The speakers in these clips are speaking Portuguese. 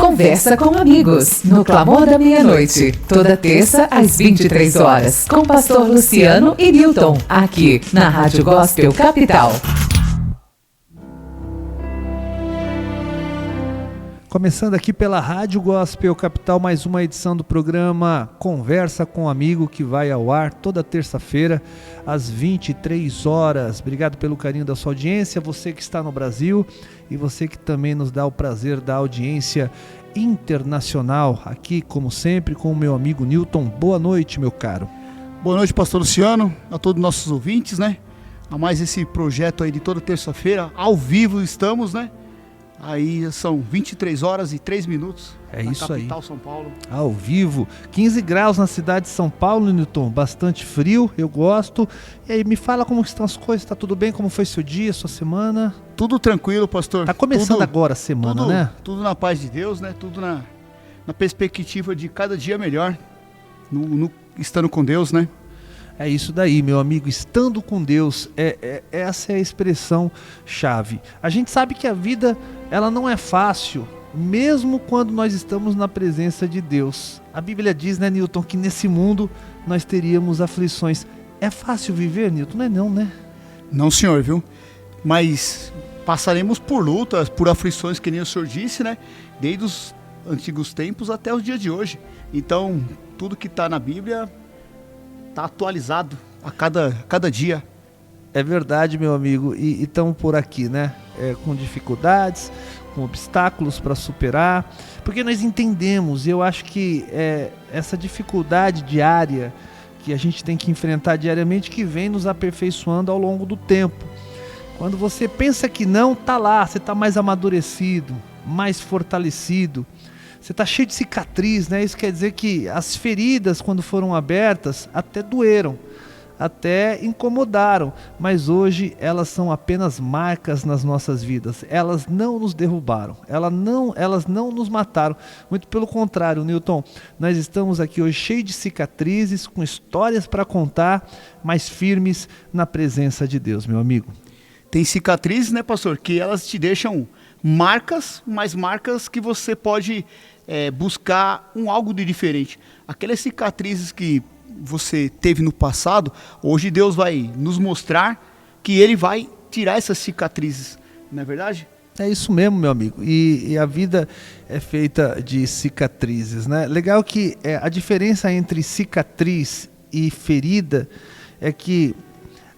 Conversa com Amigos, no Clamor da Meia-Noite, toda terça às 23 horas, com Pastor Luciano e Newton, aqui na Rádio Gospel Capital. Começando aqui pela Rádio Gospel Capital, mais uma edição do programa Conversa com um Amigo, que vai ao ar toda terça-feira, às 23 horas. Obrigado pelo carinho da sua audiência, você que está no Brasil e você que também nos dá o prazer da audiência internacional, aqui como sempre com o meu amigo Newton. Boa noite, meu caro. Boa noite, pastor Luciano, a todos os nossos ouvintes, né? A mais esse projeto aí de toda terça-feira, ao vivo estamos, né? Aí são 23 horas e 3 minutos. É isso aí. Na capital São Paulo. Ao vivo, 15 graus na cidade de São Paulo, Newton, bastante frio, eu gosto. E aí, me fala como estão as coisas, tá tudo bem? Como foi seu dia, sua semana? Tudo tranquilo, pastor. Tá começando agora a semana, né? Tudo na paz de Deus, né? Tudo na perspectiva de cada dia melhor, estando com Deus, né? É isso daí, meu amigo, estando com Deus, essa é a expressão chave. A gente sabe que a vida, ela não é fácil, mesmo quando nós estamos na presença de Deus. A Bíblia diz, né, Newton, que nesse mundo nós teríamos aflições. É fácil viver, Newton? Não é não, né? Não, senhor, viu? Mas passaremos por lutas, por aflições, que nem o senhor disse, né? Desde os antigos tempos até os dias de hoje. Então, tudo que está na Bíblia está atualizado a cada dia. É verdade, meu amigo, e estamos por aqui, né? Com dificuldades, com obstáculos para superar, porque nós entendemos, e eu acho que essa dificuldade diária que a gente tem que enfrentar diariamente, que vem nos aperfeiçoando ao longo do tempo. Quando você pensa que não, tá lá, você está mais amadurecido, mais fortalecido, você está cheio de cicatriz, né? Isso quer dizer que as feridas, quando foram abertas, até doeram, até incomodaram, mas hoje elas são apenas marcas nas nossas vidas. Elas não nos derrubaram, elas não nos mataram. Muito pelo contrário, Newton, nós estamos aqui hoje cheios de cicatrizes, com histórias para contar, mas firmes na presença de Deus, meu amigo. Tem cicatrizes, né, pastor, que elas te deixam marcas, mas marcas que você pode buscar algo de diferente. Aquelas cicatrizes que você teve no passado, hoje Deus vai nos mostrar que Ele vai tirar essas cicatrizes, não é verdade? É isso mesmo, meu amigo, e a vida é feita de cicatrizes, né? Legal que a diferença entre cicatriz e ferida é que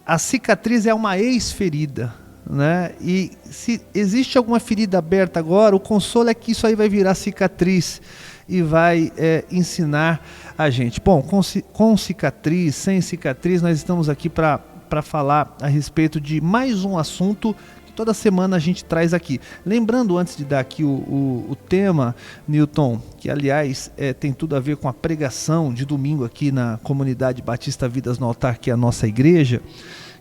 a cicatriz é uma ex-ferida, né? E se existe alguma ferida aberta agora, o consolo é que isso aí vai virar cicatriz e vai ensinar a gente. Bom, com cicatriz, sem cicatriz, nós estamos aqui para falar a respeito de mais um assunto que toda semana a gente traz aqui. Lembrando, antes de dar aqui o tema, Newton, que aliás tem tudo a ver com a pregação de domingo aqui na Comunidade Batista Vidas no Altar, que é a nossa igreja,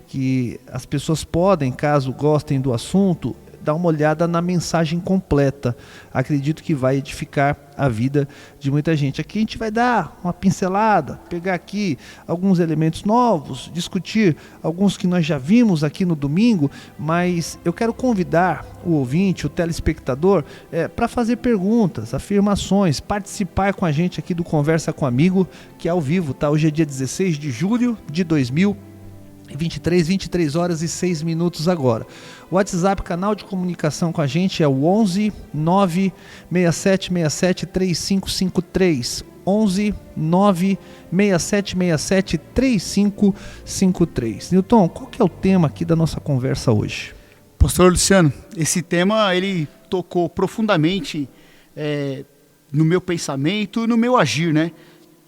que as pessoas podem, caso gostem do assunto, dar uma olhada na mensagem completa. Acredito que vai edificar a vida de muita gente. Aqui a gente vai dar uma pincelada, pegar aqui alguns elementos novos, discutir alguns que nós já vimos aqui no domingo, mas eu quero convidar o ouvinte, o telespectador, para fazer perguntas, afirmações, participar com a gente aqui do Conversa com Amigo, que é ao vivo, tá? Hoje é dia 16 de julho de 23 horas e 6 minutos agora. O WhatsApp, canal de comunicação com a gente, é o 11 96767 3553. 11 96767 3553. Newton, qual que é o tema aqui da nossa conversa hoje? Pastor Luciano, esse tema ele tocou profundamente no meu pensamento e no meu agir, né?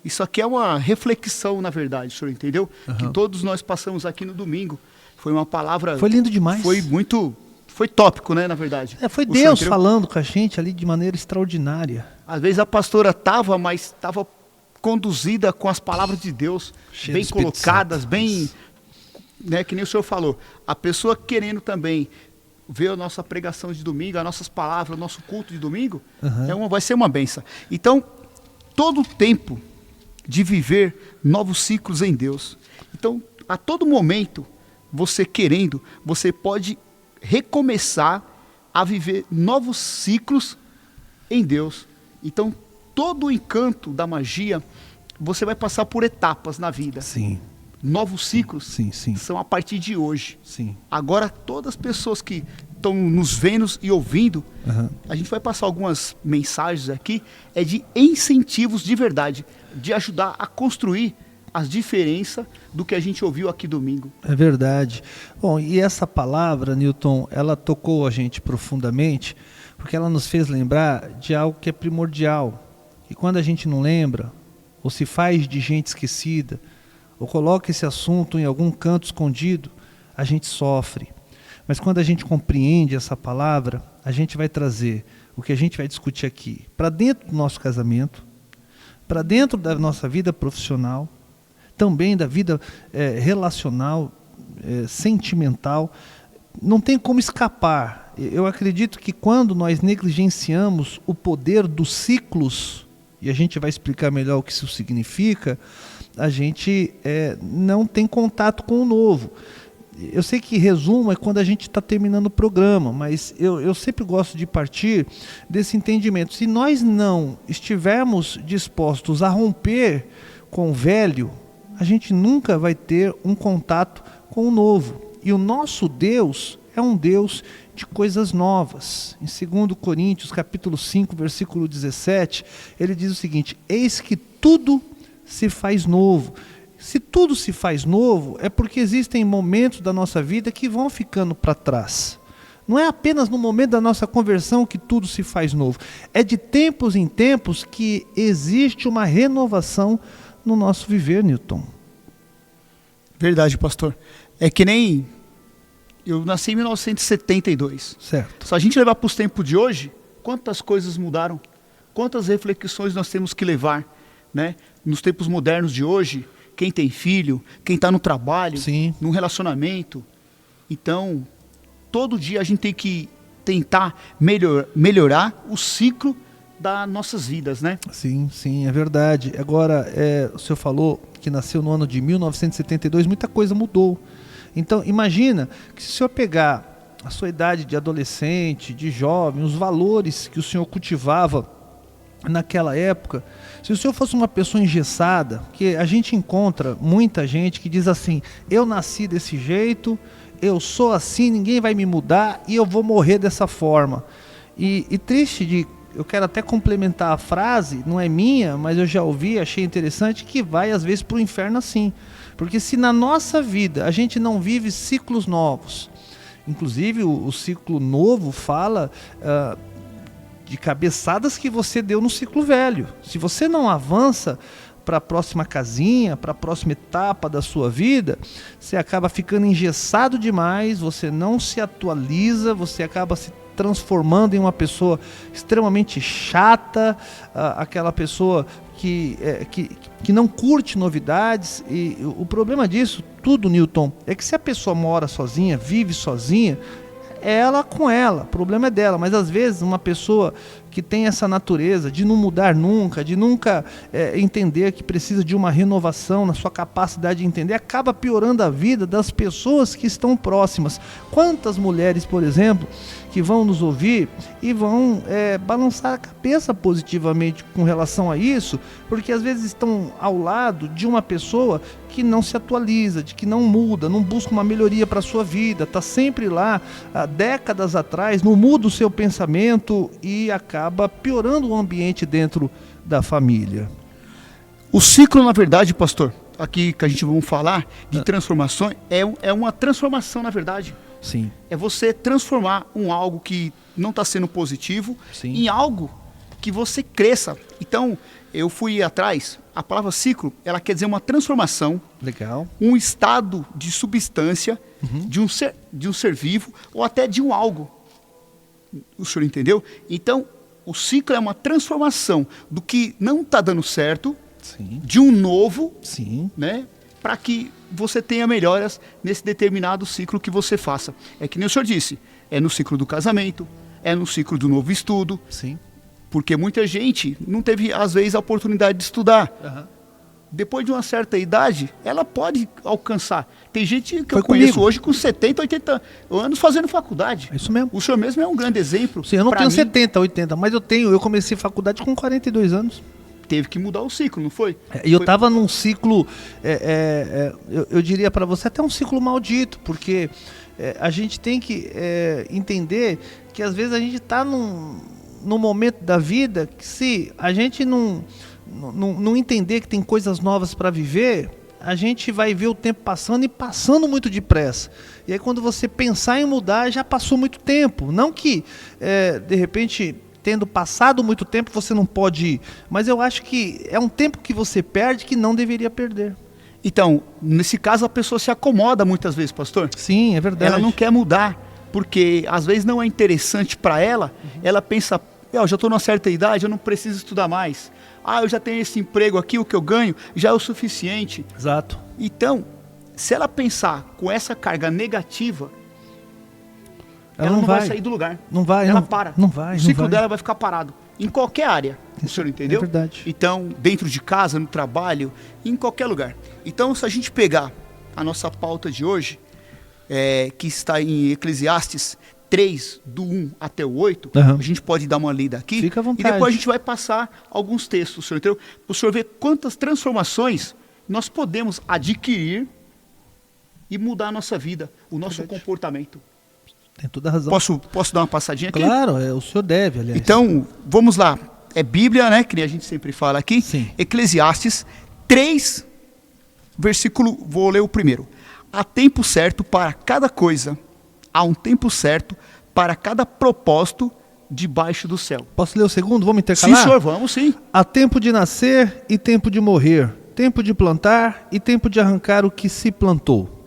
Isso aqui é uma reflexão, na verdade, o senhor entendeu? Uhum. Que todos nós passamos aqui no domingo. Foi uma palavra... Foi lindo demais. Foi tópico, né, na verdade. Foi Deus falando com a gente ali de maneira extraordinária. Às vezes a pastora estava conduzida com as palavras de Deus, cheio bem colocadas, bem... Né, que nem o senhor falou. A pessoa querendo também ver a nossa pregação de domingo, as nossas palavras, o nosso culto de domingo, vai ser uma bênção. Então, todo o tempo de viver novos ciclos em Deus. Então, a todo momento, você querendo, você pode recomeçar a viver novos ciclos em Deus. Então, todo o encanto da magia, você vai passar por etapas na vida. Sim. Novos ciclos Sim. são a partir de hoje. Sim. Agora, todas as pessoas que estão nos vendo e ouvindo, Uhum. a gente vai passar algumas mensagens aqui, de incentivos de verdade, de ajudar a construir as diferenças do que a gente ouviu aqui domingo. É verdade. Bom, e essa palavra, Newton, ela tocou a gente profundamente, porque ela nos fez lembrar de algo que é primordial. E quando a gente não lembra, ou se faz de gente esquecida, ou coloca esse assunto em algum canto escondido, a gente sofre. Mas quando a gente compreende essa palavra, a gente vai trazer o que a gente vai discutir aqui para dentro do nosso casamento, para dentro da nossa vida profissional, também da vida relacional, sentimental. Não tem como escapar. Eu acredito que quando nós negligenciamos o poder dos ciclos, e a gente vai explicar melhor o que isso significa, a gente não tem contato com o novo. Eu sei que resumo é quando a gente está terminando o programa, mas eu sempre gosto de partir desse entendimento. Se nós não estivermos dispostos a romper com o velho, a gente nunca vai ter um contato com o novo. E o nosso Deus é um Deus de coisas novas. Em 2 Coríntios, capítulo 5, versículo 17, ele diz o seguinte: eis que tudo se faz novo. Se tudo se faz novo, é porque existem momentos da nossa vida que vão ficando para trás. Não é apenas no momento da nossa conversão que tudo se faz novo. É de tempos em tempos que existe uma renovação no nosso viver, Newton. Verdade, pastor. É que nem... Eu nasci em 1972. Certo. Se a gente levar para os tempos de hoje, quantas coisas mudaram? Quantas reflexões nós temos que levar, né? Nos tempos modernos de hoje, quem tem filho, quem está no trabalho, Sim. num relacionamento. Então, todo dia a gente tem que tentar melhorar o ciclo das nossas vidas, né? Sim, é verdade. Agora, o senhor falou que nasceu no ano de 1972, muita coisa mudou. Então, imagina que se o senhor pegar a sua idade de adolescente, de jovem, os valores que o senhor cultivava naquela época, se o senhor fosse uma pessoa engessada, porque a gente encontra muita gente que diz assim: eu nasci desse jeito, eu sou assim, ninguém vai me mudar e eu vou morrer dessa forma. E triste de... Eu quero até complementar a frase, não é minha, mas eu já ouvi, achei interessante, que vai às vezes para o inferno assim. Porque se na nossa vida a gente não vive ciclos novos, inclusive o ciclo novo fala de cabeçadas que você deu no ciclo velho. Se você não avança para a próxima casinha, para a próxima etapa da sua vida, você acaba ficando engessado demais, você não se atualiza, você acaba se transformando em uma pessoa extremamente chata, aquela pessoa que não curte novidades. E o problema disso tudo, Newton, é que se a pessoa mora sozinha, vive sozinha, é ela com ela, o problema é dela. Mas às vezes uma pessoa que tem essa natureza de não mudar nunca, de nunca entender que precisa de uma renovação na sua capacidade de entender, acaba piorando a vida das pessoas que estão próximas. Quantas mulheres, por exemplo, que vão nos ouvir e vão balançar a cabeça positivamente com relação a isso, porque às vezes estão ao lado de uma pessoa que não se atualiza, de que não muda, não busca uma melhoria para a sua vida, está sempre lá há décadas atrás, não muda o seu pensamento e acaba piorando o ambiente dentro da família. O ciclo, na verdade, pastor, aqui que a gente vai falar de transformações, é uma transformação, na verdade. Sim. É você transformar algo que não está sendo positivo, Sim, em algo que você cresça. Então, eu fui atrás, a palavra ciclo, ela quer dizer uma transformação, legal, um estado de substância, de um ser vivo, ou até de um algo. O senhor entendeu? Então, o ciclo é uma transformação do que não está dando certo, sim, de um novo, sim, né? Para que você tenha melhoras nesse determinado ciclo que você faça. É que nem o senhor disse, é no ciclo do casamento, é no ciclo do novo estudo, sim, porque muita gente não teve, às vezes, a oportunidade de estudar. depois de uma certa idade, ela pode alcançar. Tem gente que Foi eu conheço comigo. hoje com 70, 80 anos fazendo faculdade. É isso mesmo. O senhor mesmo é um grande exemplo. Sim, eu não Pra tenho mim, 70, 80, mas eu comecei faculdade com 42 anos. Teve que mudar o ciclo, não foi? E eu Foi- estava num ciclo, eu diria para você, até um ciclo maldito, porque a gente tem que entender que às vezes a gente está num momento da vida que, se a gente não entender que tem coisas novas para viver, a gente vai ver o tempo passando e passando muito depressa. E aí quando você pensar em mudar, já passou muito tempo. Não que, de repente, tendo passado muito tempo, você não pode ir. Mas eu acho que é um tempo que você perde que não deveria perder. Então, nesse caso, a pessoa se acomoda muitas vezes, pastor. Sim, é verdade. Ela não quer mudar, porque às vezes não é interessante para ela. Ela pensa, eu já estou numa certa idade, eu não preciso estudar mais. Eu já tenho esse emprego aqui, o que eu ganho já é o suficiente. Exato. Então, se ela pensar com essa carga negativa, ela não vai sair do lugar. Não vai. Ela não, para. Não vai. O ciclo dela vai ficar parado. Em qualquer área. O senhor entendeu? É verdade. Então, dentro de casa, no trabalho, em qualquer lugar. Então, se a gente pegar a nossa pauta de hoje, que está em Eclesiastes 3, do 1 até o 8, Uhum. a gente pode dar uma lida aqui. Fica à e vontade. depois a gente vai passar alguns textos, o senhor entendeu? O senhor vê quantas transformações nós podemos adquirir e mudar a nossa vida, o nosso Verdade. comportamento. Tem toda a razão. Posso dar uma passadinha aqui? Claro, o senhor deve, aliás. Então, vamos lá. É Bíblia, né? Que nem a gente sempre fala aqui. Sim. Eclesiastes 3, versículo, vou ler o primeiro. Há tempo certo para cada coisa. Há um tempo certo para cada propósito debaixo do céu. Posso ler o segundo? Vamos Sim, intercalar? senhor, vamos sim. Há tempo de nascer e tempo de morrer. Tempo de plantar e tempo de arrancar o que se plantou.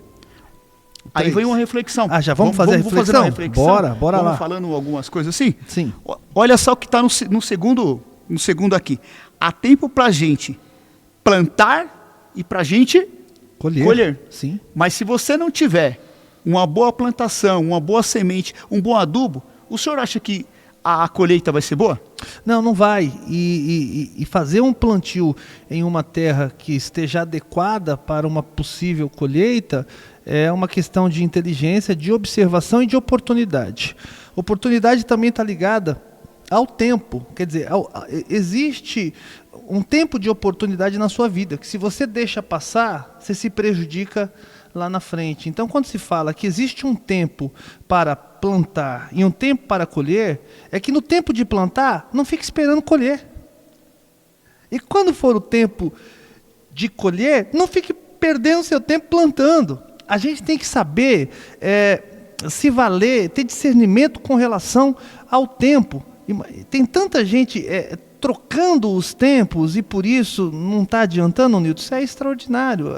Aí 3. vem uma reflexão. Já vamos fazer a reflexão? uma reflexão? Bora Vamos lá. falando algumas coisas assim? Sim. Olha só o que está no segundo aqui. Há tempo para a gente plantar e para a gente colher. Sim. Mas se você não tiver uma boa plantação, uma boa semente, um bom adubo, o senhor acha que a colheita vai ser boa? Não vai. E fazer um plantio em uma terra que esteja adequada para uma possível colheita é uma questão de inteligência, de observação e de oportunidade. Oportunidade também está ligada ao tempo. Quer dizer, existe um tempo de oportunidade na sua vida, que se você deixa passar, você se prejudica lá na frente. Então, quando se fala que existe um tempo para plantar e um tempo para colher, é que no tempo de plantar, não fique esperando colher. E quando for o tempo de colher, não fique perdendo seu tempo plantando. A gente tem que saber se valer, ter discernimento com relação ao tempo. Tem tanta gente trocando os tempos e por isso não está adiantando, Nilton. Isso é extraordinário.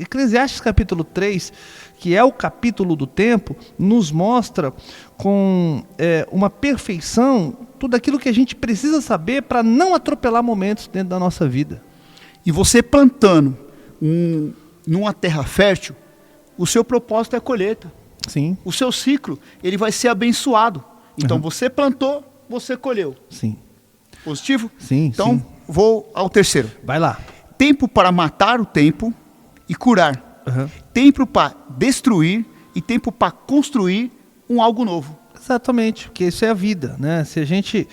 Eclesiastes capítulo 3, que é o capítulo do tempo, nos mostra com uma perfeição tudo aquilo que a gente precisa saber para não atropelar momentos dentro da nossa vida. E você plantando numa terra fértil, o seu propósito é a colheita. Sim. O seu ciclo, ele vai ser abençoado. Então, Uhum. você plantou, você colheu. Sim. Positivo? Sim, Então, sim. vou ao terceiro. Vai lá. Tempo para matar o tempo e curar. Uhum. Tempo para destruir e tempo para construir algo novo. Exatamente, porque isso é a vida, né? Se a gente,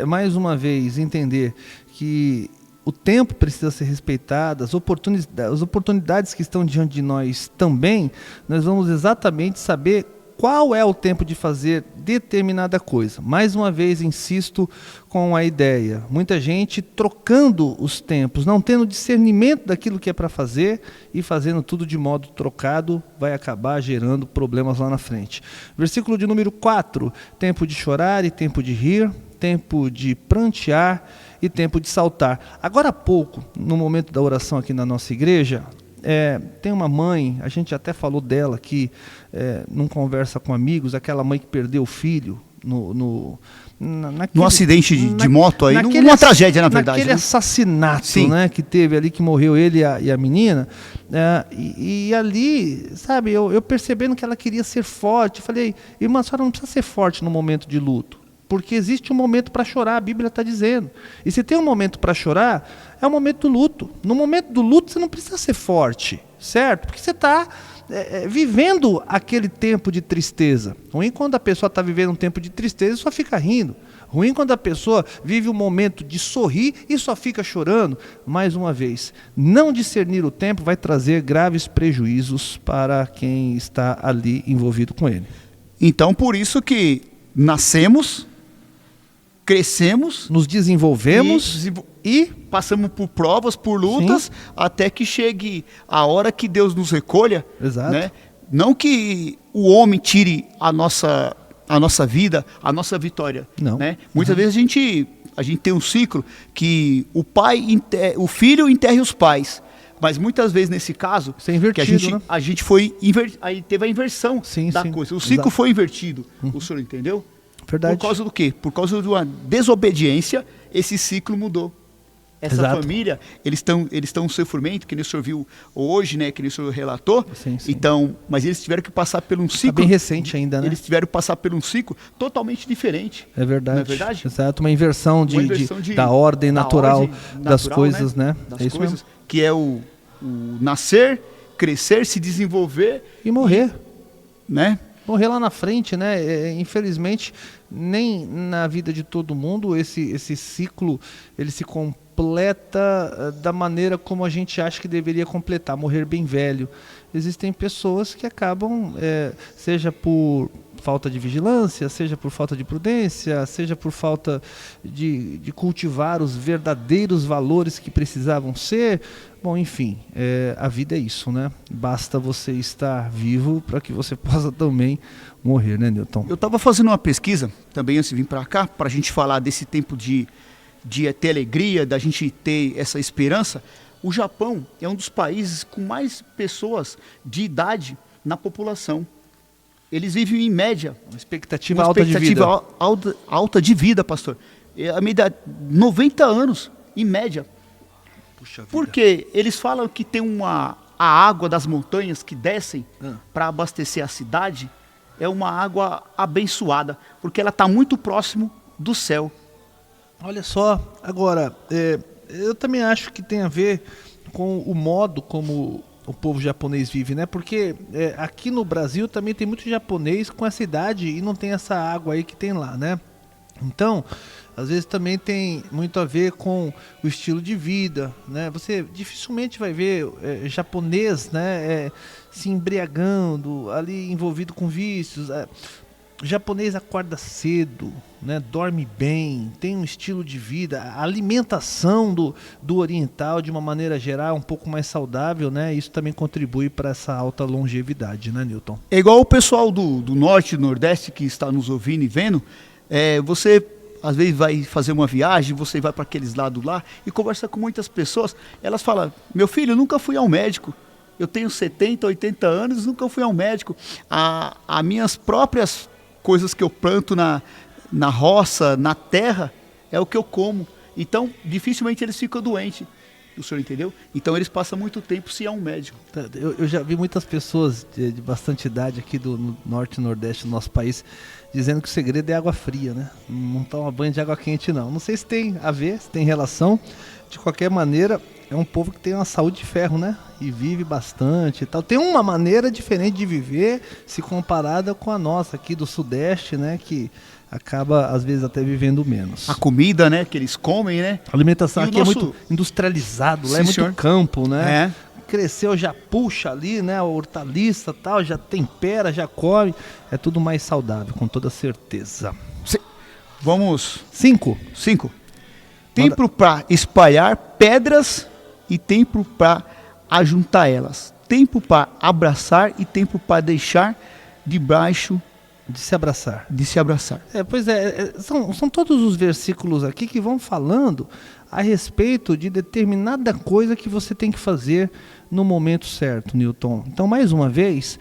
mais uma vez, entender que o tempo precisa ser respeitado, as oportunidades que estão diante de nós também, nós vamos exatamente saber qual é o tempo de fazer determinada coisa. Mais uma vez, insisto com a ideia, muita gente trocando os tempos, não tendo discernimento daquilo que é para fazer e fazendo tudo de modo trocado, vai acabar gerando problemas lá na frente. Versículo de número 4, tempo de chorar e tempo de rir, tempo de prantear e tempo de saltar. Agora há pouco, no momento da oração aqui na nossa igreja, tem uma mãe, a gente até falou dela aqui, num conversa com amigos, aquela mãe que perdeu o filho no acidente de moto aí, numa tragédia, na verdade. Naquele assassinato, Sim. né, que teve ali, que morreu ele e a menina. E ali, sabe, eu percebendo que ela queria ser forte, falei, irmã, a senhora não precisa ser forte no momento de luto. Porque existe um momento para chorar, a Bíblia está dizendo. E se tem um momento para chorar, é o momento do luto. No momento do luto você não precisa ser forte, certo? Porque você está vivendo aquele tempo de tristeza. Ruim quando a pessoa está vivendo um tempo de tristeza e só fica rindo. Ruim quando a pessoa vive um momento de sorrir e só fica chorando. Mais uma vez, não discernir o tempo vai trazer graves prejuízos para quem está ali envolvido com ele. Então, por isso que nascemos, crescemos, nos desenvolvemos e passamos por provas, por lutas, sim, até que chegue a hora que Deus nos recolha. Exato. Né? Não que o homem tire a nossa vida, a nossa vitória. Não. Né? Muitas vezes a gente tem um ciclo que o filho enterra os pais. Mas muitas vezes nesse caso, isso é invertido, que né? a gente foi aí teve a inversão, sim, da coisa. O ciclo, exato, foi invertido. O senhor entendeu? Verdade. Por causa do quê? Por causa de uma desobediência, esse ciclo mudou. Essa, exato, família, eles estão sofrimento, que nem o senhor viu hoje, né, que nem o senhor relatou. Sim, sim. Então, mas eles tiveram que passar por um ciclo. Tá bem recente ainda, né? Eles tiveram que passar por um ciclo totalmente diferente. É verdade. Não é verdade? Exato, uma inversão da ordem natural das coisas, né? Das coisas, mesmo, que é o nascer, crescer, se desenvolver e morrer, né? Morrer lá na frente, né? Infelizmente, nem na vida de todo mundo esse ciclo ele se completa da maneira como a gente acha que deveria completar, morrer bem velho. Existem pessoas que acabam, seja por falta de vigilância, seja por falta de prudência, seja por falta de cultivar os verdadeiros valores que precisavam ser. Bom, enfim, a vida é isso, né? Basta você estar vivo para que você possa também morrer, né, Newton? Eu estava fazendo uma pesquisa, também antes de vir para cá, para a gente falar desse tempo de ter alegria, da gente ter essa esperança. O Japão é um dos países com mais pessoas de idade na população. Eles vivem em média. Uma expectativa alta de vida. Alta de vida, pastor. A minha idade, 90 anos, em média. Puxa vida. Porque eles falam que tem a água das montanhas que descem para abastecer a cidade, é uma água abençoada, porque ela está muito próximo do céu. Olha só, agora, eu também acho que tem a ver com o modo como o povo japonês vive, né? Porque aqui no Brasil também tem muito japonês com essa idade e não tem essa água aí que tem lá, né? Então, às vezes também tem muito a ver com o estilo de vida, né? Você dificilmente vai ver japonês, né, se embriagando, ali envolvido com vícios. O japonês acorda cedo, né, dorme bem, tem um estilo de vida, a alimentação do oriental, de uma maneira geral, é um pouco mais saudável, né? Isso também contribui para essa alta longevidade, né, Newton? É igual o pessoal do norte e nordeste que está nos ouvindo e vendo. Você às vezes vai fazer uma viagem, você vai para aqueles lados lá e conversa com muitas pessoas. Elas falam: meu filho, eu nunca fui ao médico. Eu tenho 70, 80 anos, nunca fui ao médico. As minhas próprias coisas que eu planto na roça, na terra, é o que eu como. Então, dificilmente eles ficam doentes. O senhor entendeu? Então eles passam muito tempo sem ir a um médico. Eu já vi muitas pessoas de bastante idade aqui no norte e nordeste do nosso país dizendo que o segredo é água fria, né? Não toma banho de água quente, não. Não sei se tem a ver, se tem relação. De qualquer maneira, é um povo que tem uma saúde de ferro, né? E vive bastante e tal. Tem uma maneira diferente de viver se comparada com a nossa aqui do Sudeste, né? Que acaba, às vezes, até vivendo menos. A comida, né? Que eles comem, né? A alimentação aqui é muito industrializado, lá é muito campo, né? Cresceu, já puxa ali, né? A hortaliça e tal, já tempera, já come. É tudo mais saudável, com toda certeza. Vamos. 5. Tempo para espalhar pedras e tempo para ajuntar elas. Tempo para abraçar e tempo para deixar debaixo de se abraçar. Pois são todos os versículos aqui que vão falando a respeito de determinada coisa que você tem que fazer no momento certo, Newton. Então, mais uma vez,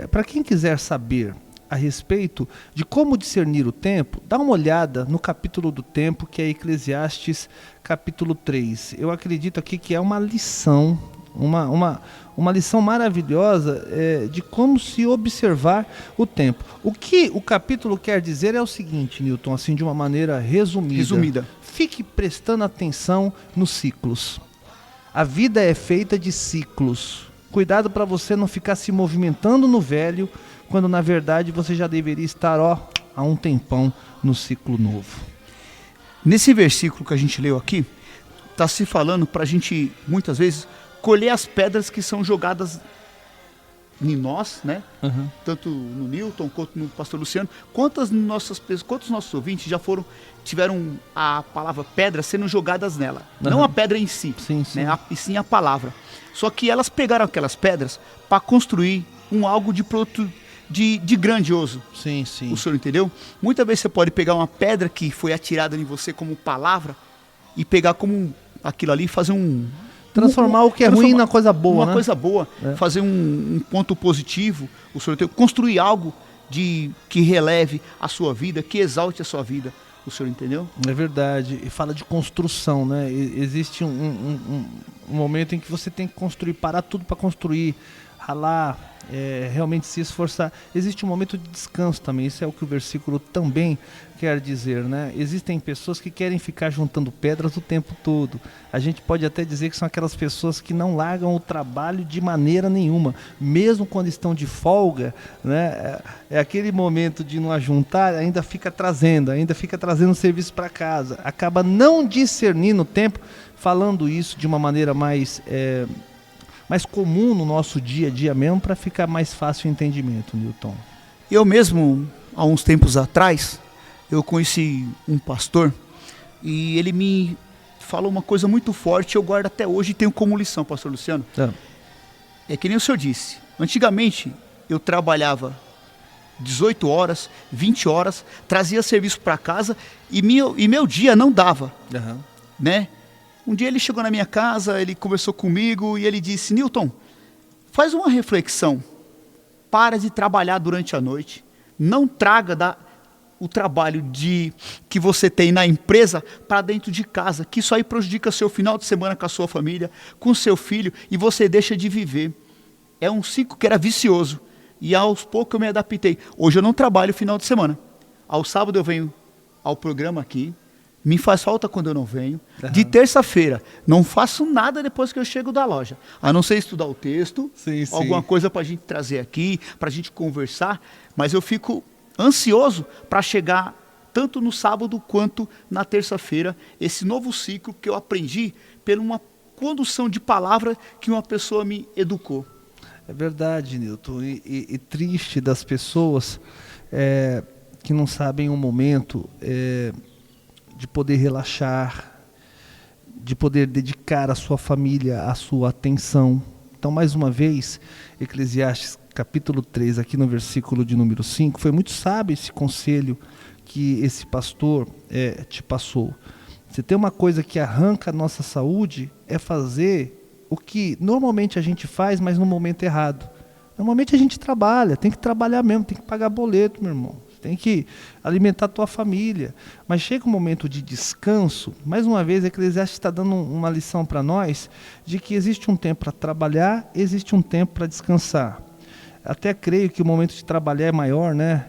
para quem quiser saber a respeito de como discernir o tempo, dá uma olhada no capítulo do tempo, que é Eclesiastes capítulo 3. Eu acredito aqui que é uma lição uma lição maravilhosa de como se observar o tempo. O que o capítulo quer dizer é o seguinte, Newton, assim de uma maneira resumida. Fique prestando atenção nos ciclos. A vida é feita de ciclos. Cuidado para você não ficar se movimentando no velho, quando na verdade você já deveria estar há um tempão no ciclo novo. Nesse versículo que a gente leu aqui, está se falando para a gente, muitas vezes, colher as pedras que são jogadas em nós, né? Uhum. Tanto no Newton quanto no pastor Luciano. Quantos nossos ouvintes já tiveram a palavra pedra sendo jogadas nela? Uhum. Não a pedra em si, sim. Né? E sim a palavra. Só que elas pegaram aquelas pedras para construir algo de produto de grandioso. Sim. O senhor entendeu? Muitas vezes você pode pegar uma pedra que foi atirada em você como palavra e pegar como aquilo ali e fazer transformar o que é ruim na coisa boa, uma coisa boa, fazer um ponto positivo, o senhor entendeu? Construir algo que releve a sua vida, que exalte a sua vida, o senhor entendeu? É verdade, e fala de construção, né? Existe um momento em que você tem que construir, parar tudo para construir, ralar, realmente se esforçar. Existe um momento de descanso também, isso é o que o versículo também quer dizer, né? Existem pessoas que querem ficar juntando pedras o tempo todo. A gente pode até dizer que são aquelas pessoas que não largam o trabalho de maneira nenhuma, mesmo quando estão de folga, né? É aquele momento de não ajuntar, ainda fica trazendo serviço para casa, acaba não discernindo o tempo, falando isso de uma maneira mais comum no nosso dia a dia mesmo, para ficar mais fácil o entendimento, Newton. Eu mesmo, há uns tempos atrás, eu conheci um pastor e ele me falou uma coisa muito forte, eu guardo até hoje e tenho como lição, pastor Luciano. É que nem o senhor disse, antigamente eu trabalhava 18 horas, 20 horas, trazia serviço para casa e meu dia não dava, né? Um dia ele chegou na minha casa, ele conversou comigo e ele disse: Newton, faz uma reflexão, para de trabalhar durante a noite, não traga o trabalho que você tem na empresa para dentro de casa, que isso aí prejudica seu final de semana com a sua família, com seu filho, e você deixa de viver. É um ciclo que era vicioso, e aos poucos eu me adaptei. Hoje eu não trabalho final de semana, ao sábado eu venho ao programa aqui, me faz falta quando eu não venho. De terça-feira, não faço nada depois que eu chego da loja. A não ser estudar o texto, alguma coisa para a gente trazer aqui, para a gente conversar. Mas eu fico ansioso para chegar tanto no sábado quanto na terça-feira, esse novo ciclo que eu aprendi por uma condução de palavra que uma pessoa me educou. É verdade, Newton. E triste das pessoas que não sabem o momento de poder relaxar, de poder dedicar a sua família, a sua atenção. Então, mais uma vez, Eclesiastes capítulo 3, aqui no versículo de número 5, foi muito sábio esse conselho que esse pastor te passou. Se tem uma coisa que arranca a nossa saúde, é fazer o que normalmente a gente faz, mas no momento errado. Normalmente a gente trabalha, tem que trabalhar mesmo, tem que pagar boleto, meu irmão. Tem que alimentar a tua família. Mas chega um momento de descanso. Mais uma vez, a Eclesiastes está dando uma lição para nós de que existe um tempo para trabalhar, existe um tempo para descansar. Até creio que o momento de trabalhar é maior, né?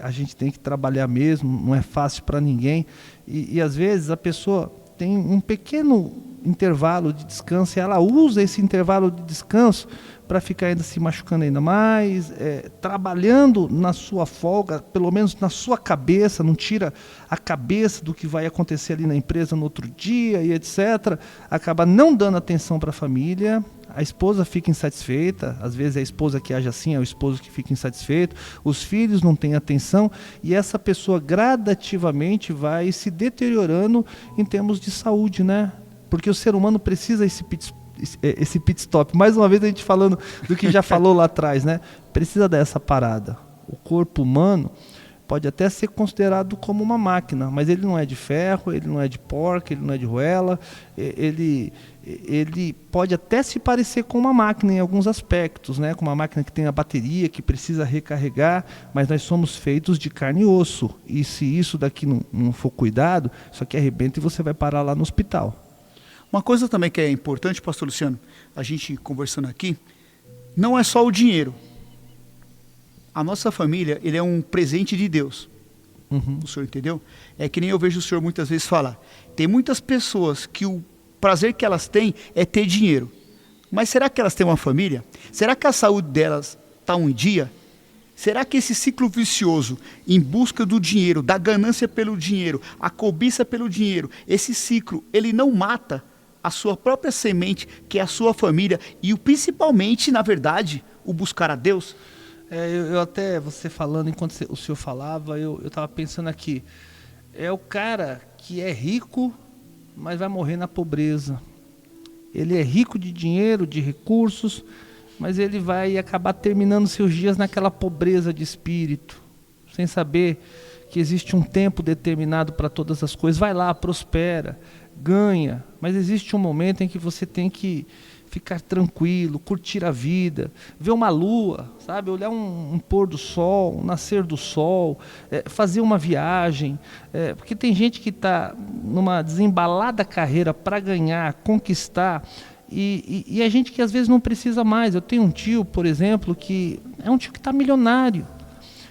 A gente tem que trabalhar mesmo, não é fácil para ninguém. E às vezes a pessoa tem um pequeno intervalo de descanso e ela usa esse intervalo de descanso para ficar ainda se machucando ainda mais, trabalhando na sua folga, pelo menos na sua cabeça, não tira a cabeça do que vai acontecer ali na empresa no outro dia e etc. Acaba não dando atenção para a família, a esposa fica insatisfeita, às vezes é a esposa que age assim, é o esposo que fica insatisfeito, os filhos não têm atenção e essa pessoa gradativamente vai se deteriorando em termos de saúde, né? Porque o ser humano precisa esse pit stop. Mais uma vez a gente falando do que já falou lá atrás, né? Precisa dessa parada. O corpo humano pode até ser considerado como uma máquina, mas ele não é de ferro, ele não é de porca, ele não é de roela, ele pode até se parecer com uma máquina em alguns aspectos, né? Com uma máquina que tem a bateria, que precisa recarregar, mas nós somos feitos de carne e osso, e se isso daqui não for cuidado, isso aqui arrebenta e você vai parar lá no hospital. Uma coisa também que é importante, pastor Luciano, a gente conversando aqui, não é só o dinheiro. A nossa família, ele é um presente de Deus. O senhor entendeu? É que nem eu vejo o senhor muitas vezes falar. Tem muitas pessoas que o prazer que elas têm é ter dinheiro. Mas será que elas têm uma família? Será que a saúde delas está um dia? Será que esse ciclo vicioso em busca do dinheiro, da ganância pelo dinheiro, a cobiça pelo dinheiro, esse ciclo, ele não mata a sua própria semente, que é a sua família, e principalmente, na verdade, o buscar a Deus? Eu até, você falando, enquanto o senhor falava, eu estava pensando aqui, é o cara que é rico, mas vai morrer na pobreza. Ele é rico de dinheiro, de recursos, mas ele vai acabar terminando seus dias naquela pobreza de espírito, sem saber que existe um tempo determinado para todas as coisas. Vai lá, prospera, ganha, mas existe um momento em que você tem que ficar tranquilo, curtir a vida, ver uma lua, sabe? Olhar um pôr do sol, um nascer do sol, fazer uma viagem, porque tem gente que está numa desembalada carreira para ganhar, conquistar, e a gente que às vezes não precisa mais. Eu tenho um tio, por exemplo, que é um tio que está milionário.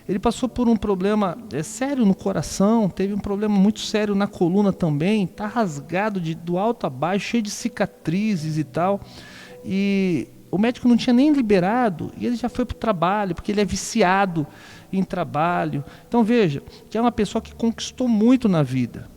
Ele passou por um problema sério no coração, teve um problema muito sério na coluna também, está rasgado do alto a baixo, cheio de cicatrizes e tal. E o médico não tinha nem liberado, e ele já foi para o trabalho, porque ele é viciado em trabalho. Então veja, que é uma pessoa que conquistou muito na vida.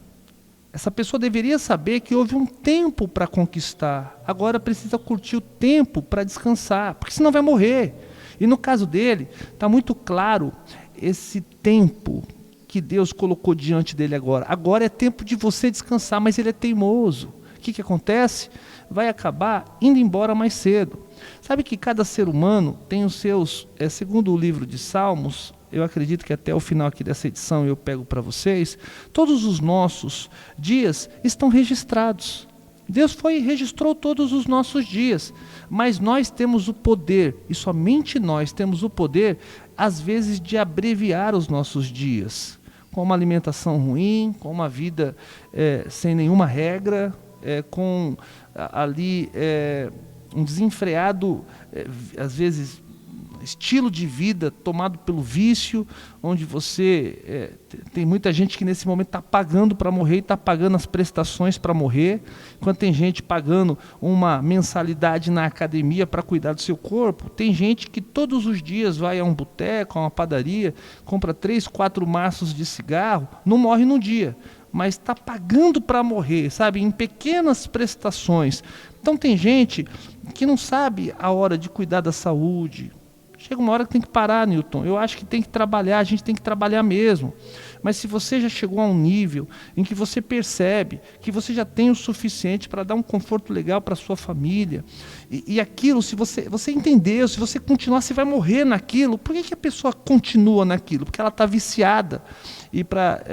Essa pessoa deveria saber que houve um tempo para conquistar, agora precisa curtir o tempo para descansar, porque senão vai morrer. E no caso dele, está muito claro esse tempo que Deus colocou diante dele agora. Agora é tempo de você descansar, mas ele é teimoso. O que acontece? Vai acabar indo embora mais cedo. Sabe que cada ser humano tem os seus, segundo o livro de Salmos, eu acredito que até o final aqui dessa edição eu pego para vocês, todos os nossos dias estão registrados. Deus registrou todos os nossos dias, mas nós temos o poder, e somente nós temos o poder, às vezes, de abreviar os nossos dias, com uma alimentação ruim, com uma vida sem nenhuma regra, com ali um desenfreado, às vezes, estilo de vida tomado pelo vício, onde você tem muita gente que nesse momento está pagando para morrer e está pagando as prestações para morrer, enquanto tem gente pagando uma mensalidade na academia para cuidar do seu corpo. Tem gente que todos os dias vai a um boteco, a uma padaria, compra 3, 4 maços de cigarro, não morre no dia, mas está pagando para morrer, sabe, em pequenas prestações. Então tem gente que não sabe a hora de cuidar da saúde. Chega uma hora que tem que parar, Newton. Eu acho que tem que trabalhar, a gente tem que trabalhar mesmo. Mas se você já chegou a um nível em que você percebe que você já tem o suficiente para dar um conforto legal para a sua família, e aquilo, se você entendeu, se você continuar, você vai morrer naquilo. Por que a pessoa continua naquilo? Porque ela está viciada. E para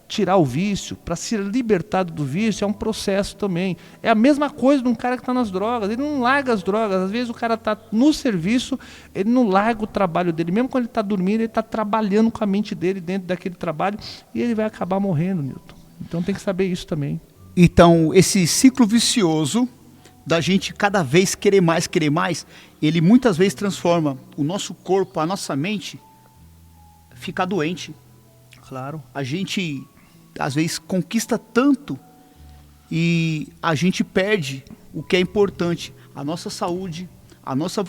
tirar o vício, para ser libertado do vício, é um processo também. É a mesma coisa de um cara que está nas drogas. Ele não larga as drogas. Às vezes o cara está no serviço, ele não larga o trabalho dele. Mesmo quando ele está dormindo, ele está trabalhando com a mente dele dentro daquele trabalho, e ele vai acabar morrendo, Newton. Então tem que saber isso também. Então, esse ciclo vicioso da gente cada vez querer mais, ele muitas vezes transforma o nosso corpo, a nossa mente, ficar doente. Claro. A gente, às vezes, conquista tanto e a gente perde o que é importante, a nossa saúde, a nossa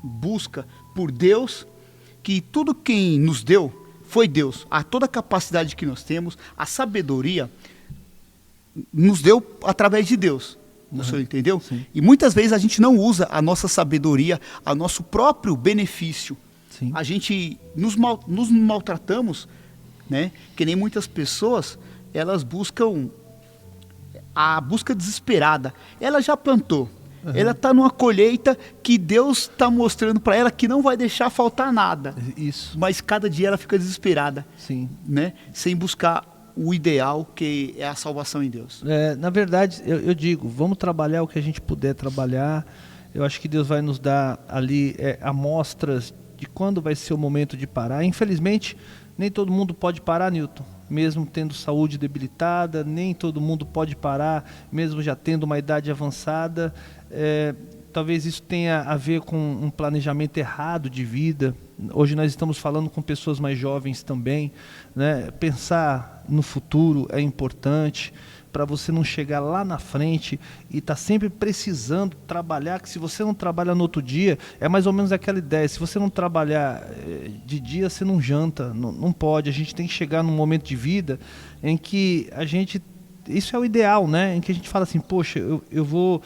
busca por Deus, que tudo quem nos deu foi Deus. Toda a capacidade que nós temos, a sabedoria, nos deu através de Deus. O senhor entendeu? Sim. E muitas vezes a gente não usa a nossa sabedoria, a nosso próprio benefício. Sim. A gente nos maltratamos, né? Que nem muitas pessoas, elas buscam a busca desesperada. Ela já plantou, ela está numa colheita que Deus está mostrando para ela que não vai deixar faltar nada. Isso. Mas cada dia ela fica desesperada, Sim. né? Sem buscar o ideal, que é a salvação em Deus. Na verdade, eu digo, vamos trabalhar o que a gente puder trabalhar. Eu acho que Deus vai nos dar ali amostras de quando vai ser o momento de parar. Infelizmente, nem todo mundo pode parar, Newton. mesmo tendo saúde debilitada, nem todo mundo pode parar, mesmo já tendo uma idade avançada. Talvez isso tenha a ver com um planejamento errado de vida. Hoje nós estamos falando com pessoas mais jovens também, né? Pensar no futuro é importante, para você não chegar lá na frente e estar sempre precisando trabalhar, que se você não trabalha no outro dia, é mais ou menos aquela ideia, se você não trabalhar de dia, você não janta, não pode. A gente tem que chegar num momento de vida em que a gente, isso é o ideal, né? Em que a gente fala assim, poxa, eu vou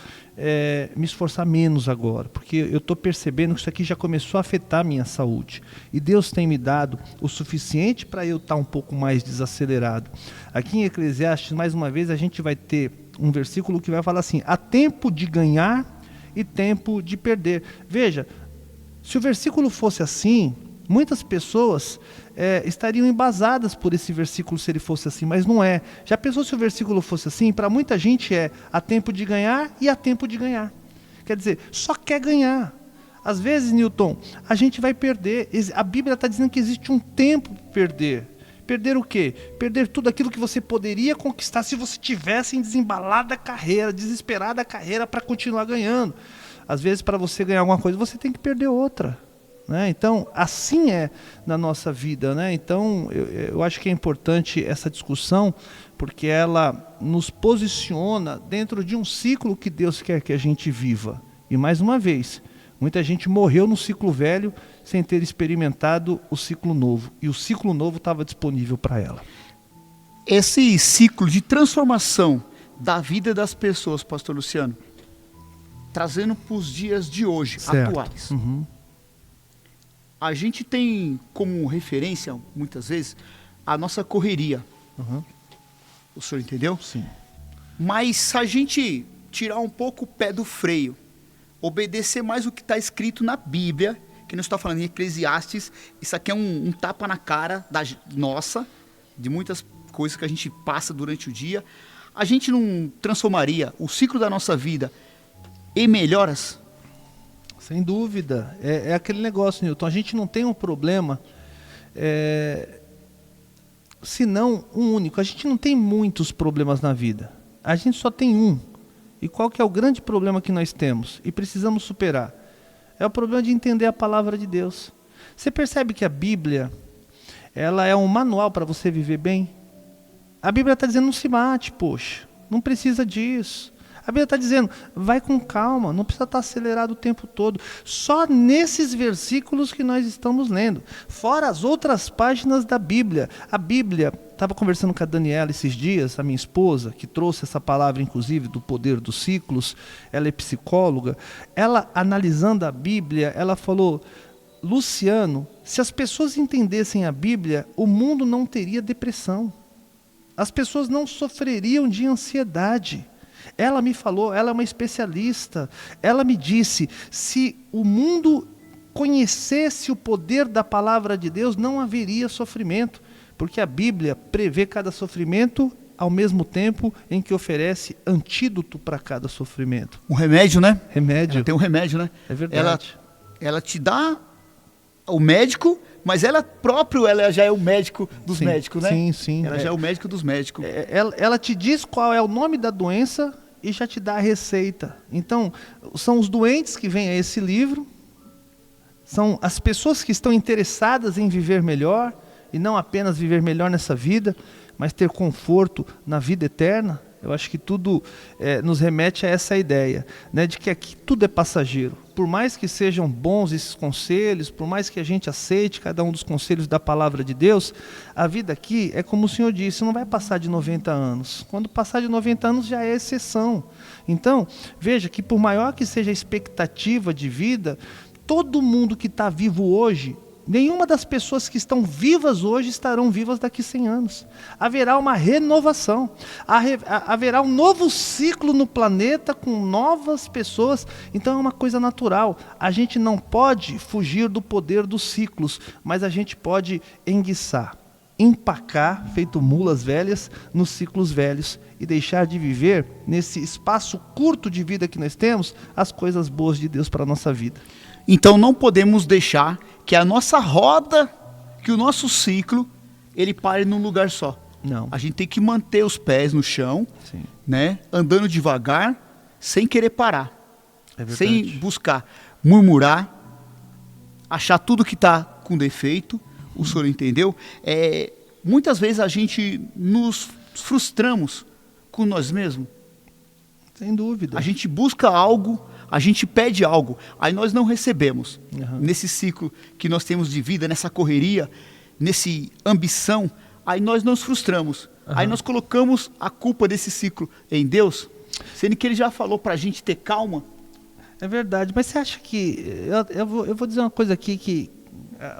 me esforçar menos agora, porque eu estou percebendo que isso aqui já começou a afetar a minha saúde. E Deus tem me dado o suficiente para eu estar um pouco mais desacelerado. Aqui em Eclesiastes, mais uma vez, a gente vai ter um versículo que vai falar assim, há tempo de ganhar e tempo de perder. Veja, se o versículo fosse assim, muitas pessoas estariam embasadas por esse versículo se ele fosse assim, mas não é. Já pensou se o versículo fosse assim? Para muita gente há tempo de ganhar e há tempo de ganhar. Quer dizer, só quer ganhar. Às vezes, Newton, a gente vai perder. A Bíblia está dizendo que existe um tempo para perder. Perder o quê? Perder tudo aquilo que você poderia conquistar se você tivesse em desembalada a carreira, desesperada a carreira para continuar ganhando. Às vezes, para você ganhar alguma coisa, você tem que perder outra. Né? Então, assim é na nossa vida, né? Então, eu acho que é importante essa discussão, porque ela nos posiciona dentro de um ciclo que Deus quer que a gente viva. E mais uma vez, muita gente morreu no ciclo velho sem ter experimentado o ciclo novo. E o ciclo novo estava disponível para ela. Esse ciclo de transformação da vida das pessoas, pastor Luciano, trazendo para os dias de hoje, certo. Atuais. Uhum. A gente tem como referência, muitas vezes, a nossa correria. Uhum. O senhor entendeu? Sim. Mas se a gente tirar um pouco o pé do freio, obedecer mais o que está escrito na Bíblia, que não está falando em Eclesiastes, isso aqui é um tapa na cara nossa, de muitas coisas que a gente passa durante o dia, a gente não transformaria o ciclo da nossa vida em melhoras? Sem dúvida. É aquele negócio, Newton. A gente não tem um problema, senão um único. A gente não tem muitos problemas na vida. A gente só tem um. E qual que é o grande problema que nós temos? E precisamos superar? É o problema de entender a palavra de Deus. Você percebe que a Bíblia, ela é um manual para você viver bem? A Bíblia está dizendo, não se mate, poxa. Não precisa disso. A Bíblia está dizendo, vai com calma, não precisa estar acelerado o tempo todo. Só nesses versículos que nós estamos lendo. Fora as outras páginas da Bíblia. A Bíblia, estava conversando com a Daniela esses dias, a minha esposa, que trouxe essa palavra, inclusive, do poder dos ciclos. Ela é psicóloga. Ela, analisando a Bíblia, ela falou, Luciano, se as pessoas entendessem a Bíblia, o mundo não teria depressão. As pessoas não sofreriam de ansiedade. Ela me falou, ela é uma especialista, ela me disse, se o mundo conhecesse o poder da palavra de Deus, não haveria sofrimento, porque a Bíblia prevê cada sofrimento ao mesmo tempo em que oferece antídoto para cada sofrimento. Um remédio, né? Remédio. Ela tem um remédio, né? É verdade. Ela te dá o médico, mas ela já é o médico dos médicos, né? Sim, sim. Ela já é o médico dos médicos. Ela te diz qual é o nome da doença e já te dá a receita. Então, são os doentes que vêm a esse livro, são as pessoas que estão interessadas em viver melhor, e não apenas viver melhor nessa vida, mas ter conforto na vida eterna. Eu acho que tudo nos remete a essa ideia, né, de que aqui tudo é passageiro. Por mais que sejam bons esses conselhos, por mais que a gente aceite cada um dos conselhos da palavra de Deus, a vida aqui é como o Senhor disse, não vai passar de 90 anos. Quando passar de 90 anos já é exceção. Então, veja que por maior que seja a expectativa de vida, todo mundo que está vivo hoje, nenhuma das pessoas que estão vivas hoje estarão vivas daqui 100 anos. Haverá uma renovação, haverá um novo ciclo no planeta com novas pessoas. Então é uma coisa natural. A gente não pode fugir do poder dos ciclos, mas a gente pode enguiçar, empacar, feito mulas velhas, nos ciclos velhos e deixar de viver, nesse espaço curto de vida que nós temos, as coisas boas de Deus para a nossa vida. Então não podemos deixar que a nossa roda, que o nosso ciclo, ele pare num lugar só. Não. A gente tem que manter os pés no chão, Sim. né? Andando devagar, sem querer parar. É verdade. Sem buscar murmurar, achar tudo que está com defeito. O senhor entendeu? Muitas vezes a gente nos frustramos com nós mesmos. Sem dúvida. A gente busca algo, a gente pede algo, aí nós não recebemos. Uhum. Nesse ciclo que nós temos de vida, nessa correria, nesse ambição, aí nós nos frustramos. Uhum. Aí nós colocamos a culpa desse ciclo em Deus, sendo que Ele já falou para a gente ter calma. É verdade, mas você acha que... Eu vou dizer uma coisa aqui que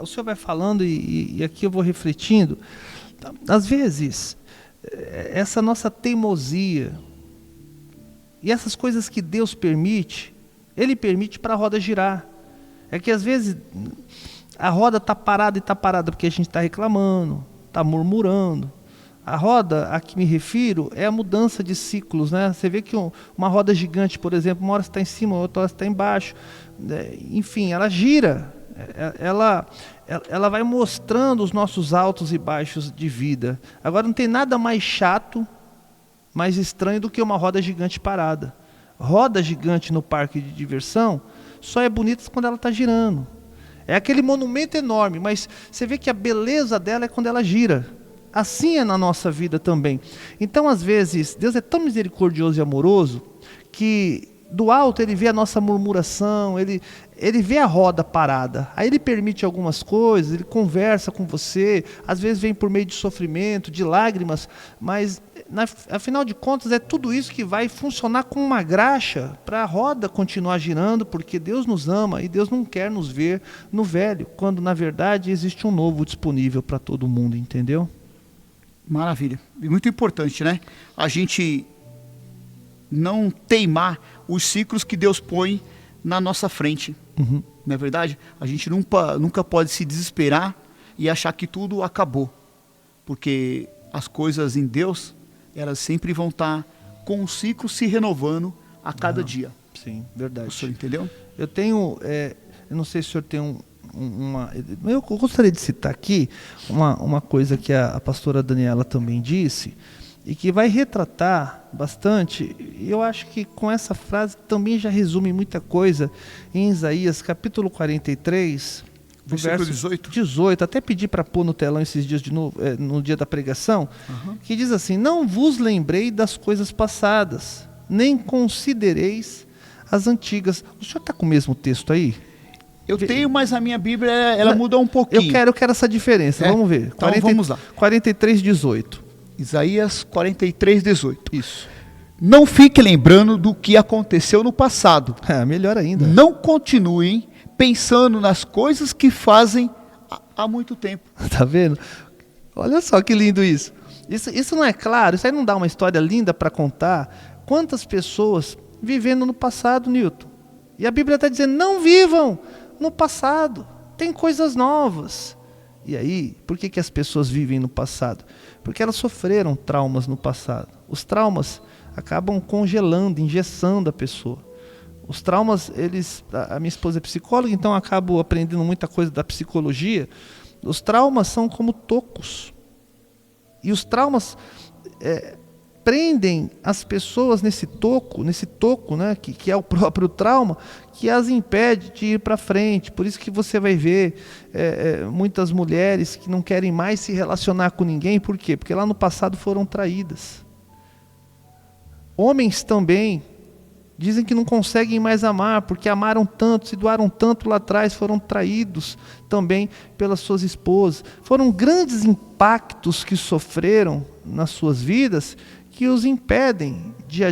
o senhor vai falando e aqui eu vou refletindo. Às vezes, essa nossa teimosia e essas coisas que Deus permite, Ele permite para a roda girar. É que às vezes a roda está parada e está parada porque a gente está reclamando, está murmurando. A roda a que me refiro é a mudança de ciclos, né? Você vê que uma roda gigante, por exemplo, uma hora está em cima, outra hora está embaixo. Enfim, ela gira. Ela vai mostrando os nossos altos e baixos de vida. Agora, não tem nada mais chato, mais estranho do que uma roda gigante parada. Roda gigante no parque de diversão só é bonita quando ela está girando. É aquele monumento enorme, mas você vê que a beleza dela é quando ela gira. Assim é na nossa vida também. Então, às vezes, Deus é tão misericordioso e amoroso que do alto Ele vê a nossa murmuração, Ele vê a roda parada. Aí Ele permite algumas coisas, Ele conversa com você, às vezes vem por meio de sofrimento, de lágrimas, mas afinal de contas é tudo isso que vai funcionar como uma graxa para a roda continuar girando, porque Deus nos ama e Deus não quer nos ver no velho, quando na verdade existe um novo disponível para todo mundo, entendeu? Maravilha. E muito importante, né? A gente não teimar os ciclos que Deus põe na nossa frente. Uhum. Não é verdade? A gente nunca pode se desesperar e achar que tudo acabou. Porque as coisas em Deus, elas sempre vão estar com o ciclo se renovando a cada dia. Sim, verdade. O senhor entendeu? Eu tenho, eu não sei se o senhor tem eu gostaria de citar aqui uma coisa que a pastora Daniela também disse e que vai retratar bastante, e eu acho que com essa frase também já resume muita coisa em Isaías capítulo 43, Versículo verso 18. 18, até pedi para pôr no telão esses dias de novo, no dia da pregação, que diz assim: não vos lembrei das coisas passadas, nem considereis as antigas. O senhor está com o mesmo texto aí? Eu tenho, mas a minha Bíblia ela muda um pouquinho. Eu quero essa diferença, vamos ver. Então vamos lá. 43, 18. Isaías 43, 18. Isso. Não fique lembrando do que aconteceu no passado. Melhor ainda. Não continuem pensando nas coisas que fazem há muito tempo. Tá vendo? Olha só que lindo isso. Isso não é claro? Isso aí não dá uma história linda para contar? Quantas pessoas vivendo no passado, Newton? E a Bíblia está dizendo, não vivam no passado. Tem coisas novas. E aí, por que as pessoas vivem no passado? Porque elas sofreram traumas no passado. Os traumas acabam congelando, engessando a pessoa. Os traumas, a minha esposa é psicóloga, então eu acabo aprendendo muita coisa da psicologia. Os traumas são como tocos. E os traumas prendem as pessoas nesse toco, né, que é o próprio trauma, que as impede de ir para frente. Por isso que você vai ver muitas mulheres que não querem mais se relacionar com ninguém. Por quê? Porque lá no passado foram traídas. Homens também dizem que não conseguem mais amar, porque amaram tanto, se doaram tanto lá atrás, foram traídos também pelas suas esposas. Foram grandes impactos que sofreram nas suas vidas que os impedem de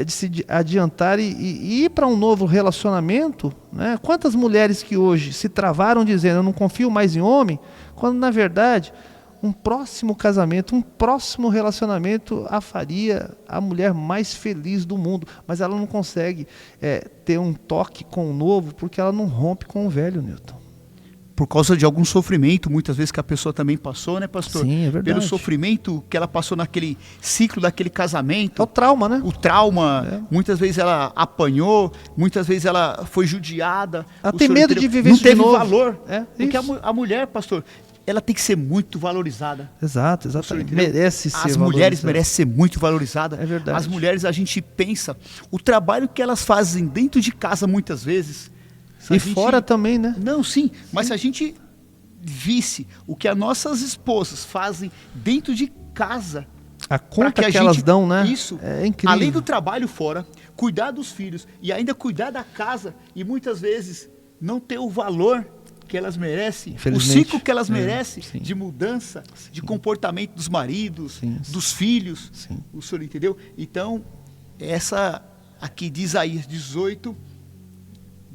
se adiantar e ir para um novo relacionamento, né? Quantas mulheres que hoje se travaram dizendo, eu não confio mais em homem, quando na verdade um próximo casamento, um próximo relacionamento a faria a mulher mais feliz do mundo, mas ela não consegue ter um toque com o novo, porque ela não rompe com o velho, Newton. Por causa de algum sofrimento, muitas vezes que a pessoa também passou, né, pastor? Sim, é verdade. Pelo sofrimento que ela passou naquele ciclo daquele casamento. É o trauma, né? O trauma, muitas vezes ela apanhou, muitas vezes ela foi judiada. Ela tem medo de viver isso de novo. Não de teve novo. valor. Porque a mulher, pastor, ela tem que ser muito valorizada. Exato, exatamente. Merece ser As valorizada. mulheres merecem ser muito valorizadas. É verdade. As mulheres, a gente pensa, o trabalho que elas fazem dentro de casa muitas vezes. E fora também, né? Não, sim, mas se a gente visse o que as nossas esposas fazem dentro de casa, a conta que elas dão, né? Isso, é incrível. Além do trabalho fora, cuidar dos filhos e ainda cuidar da casa e muitas vezes não ter o valor que elas merecem, o ciclo que elas merecem de mudança, de comportamento dos maridos, dos filhos. O senhor entendeu? Então, essa aqui de Isaías 18,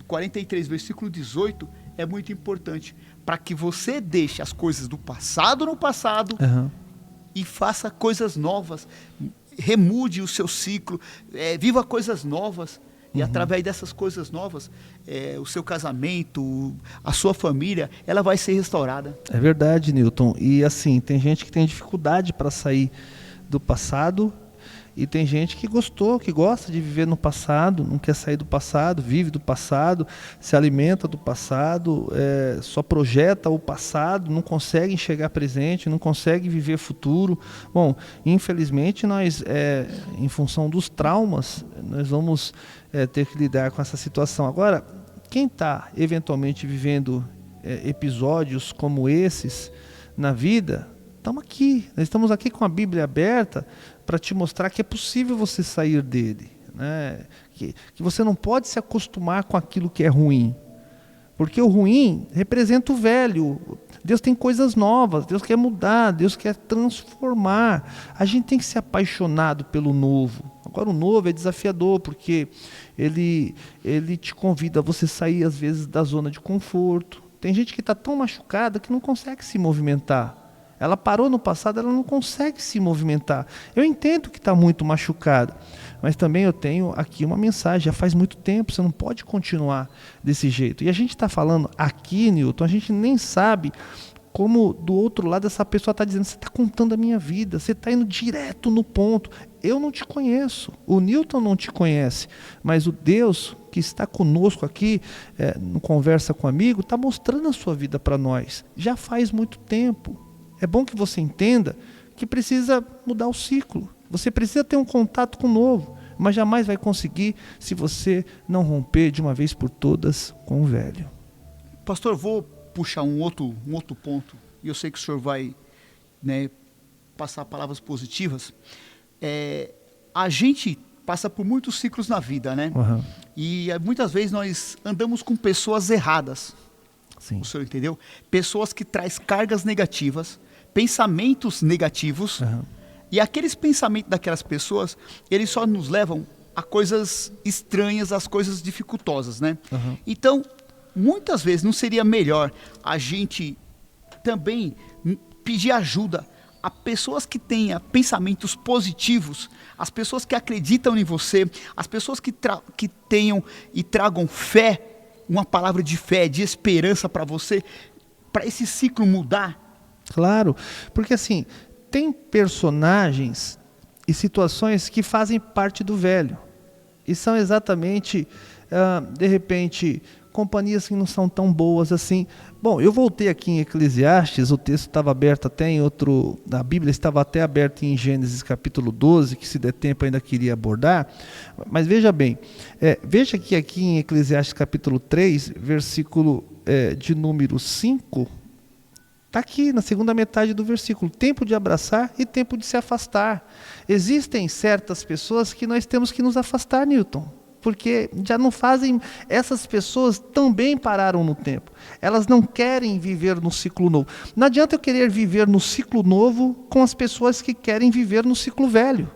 43, versículo 18, é muito importante para que você deixe as coisas do passado no passado e faça coisas novas, remude o seu ciclo, viva coisas novas. E através dessas coisas novas, o seu casamento, a sua família, ela vai ser restaurada. É verdade, Newton. E assim, tem gente que tem dificuldade para sair do passado e tem gente que gosta de viver no passado, não quer sair do passado, vive do passado, se alimenta do passado, só projeta o passado, não consegue enxergar presente, não consegue viver futuro. Bom, infelizmente nós, em função dos traumas, nós vamos ter que lidar com essa situação. Agora, quem está eventualmente vivendo episódios como esses na vida, nós estamos aqui com a Bíblia aberta para te mostrar que é possível você sair dele, né? Que você não pode se acostumar com aquilo que é ruim, porque o ruim representa o velho. Deus tem coisas novas, Deus quer mudar, Deus quer transformar. A gente tem que ser apaixonado pelo novo. Agora o novo é desafiador, porque ele te convida a você sair às vezes da zona de conforto. Tem gente que está tão machucada que não consegue se movimentar. Ela parou no passado, ela não consegue se movimentar. Eu entendo que está muito machucada, mas também eu tenho aqui uma mensagem. Já faz muito tempo, você não pode continuar desse jeito. E a gente está falando aqui, Newton, a gente nem sabe como do outro lado essa pessoa está dizendo: você está contando a minha vida, você está indo direto no ponto. Eu não te conheço, o Newton não te conhece, mas o Deus que está conosco aqui, no Conversa com Amigo, está mostrando a sua vida para nós. Já faz muito tempo. É bom que você entenda que precisa mudar o ciclo. Você precisa ter um contato com o novo, mas jamais vai conseguir se você não romper de uma vez por todas com o velho. Pastor, vou puxar um outro ponto, e eu sei que o senhor vai, passar palavras positivas. A gente passa por muitos ciclos na vida, né? E muitas vezes nós andamos com pessoas erradas. Sim. O senhor entendeu? Pessoas que trazem cargas negativas, pensamentos negativos, e aqueles pensamentos daquelas pessoas, eles só nos levam a coisas estranhas, a coisas dificultosas, né? Então, muitas vezes não seria melhor a gente também pedir ajuda a pessoas que tenham pensamentos positivos, as pessoas que acreditam em você, as pessoas que tenham e tragam fé, uma palavra de fé, de esperança para você, para esse ciclo mudar? Claro, porque assim, tem personagens e situações que fazem parte do velho. E são exatamente, de repente, companhias que não são tão boas assim. Bom, eu voltei aqui em Eclesiastes, o texto estava aberto até em outro... A Bíblia estava até aberta em Gênesis capítulo 12, que se der tempo ainda queria abordar. Mas veja bem, veja que aqui em Eclesiastes capítulo 3, versículo de número 5... Está aqui na segunda metade do versículo: tempo de abraçar e tempo de se afastar. Existem certas pessoas que nós temos que nos afastar, Newton, porque já não fazem. Essas pessoas também pararam no tempo. Elas não querem viver no ciclo novo. Não adianta eu querer viver no ciclo novo com as pessoas que querem viver no ciclo velho.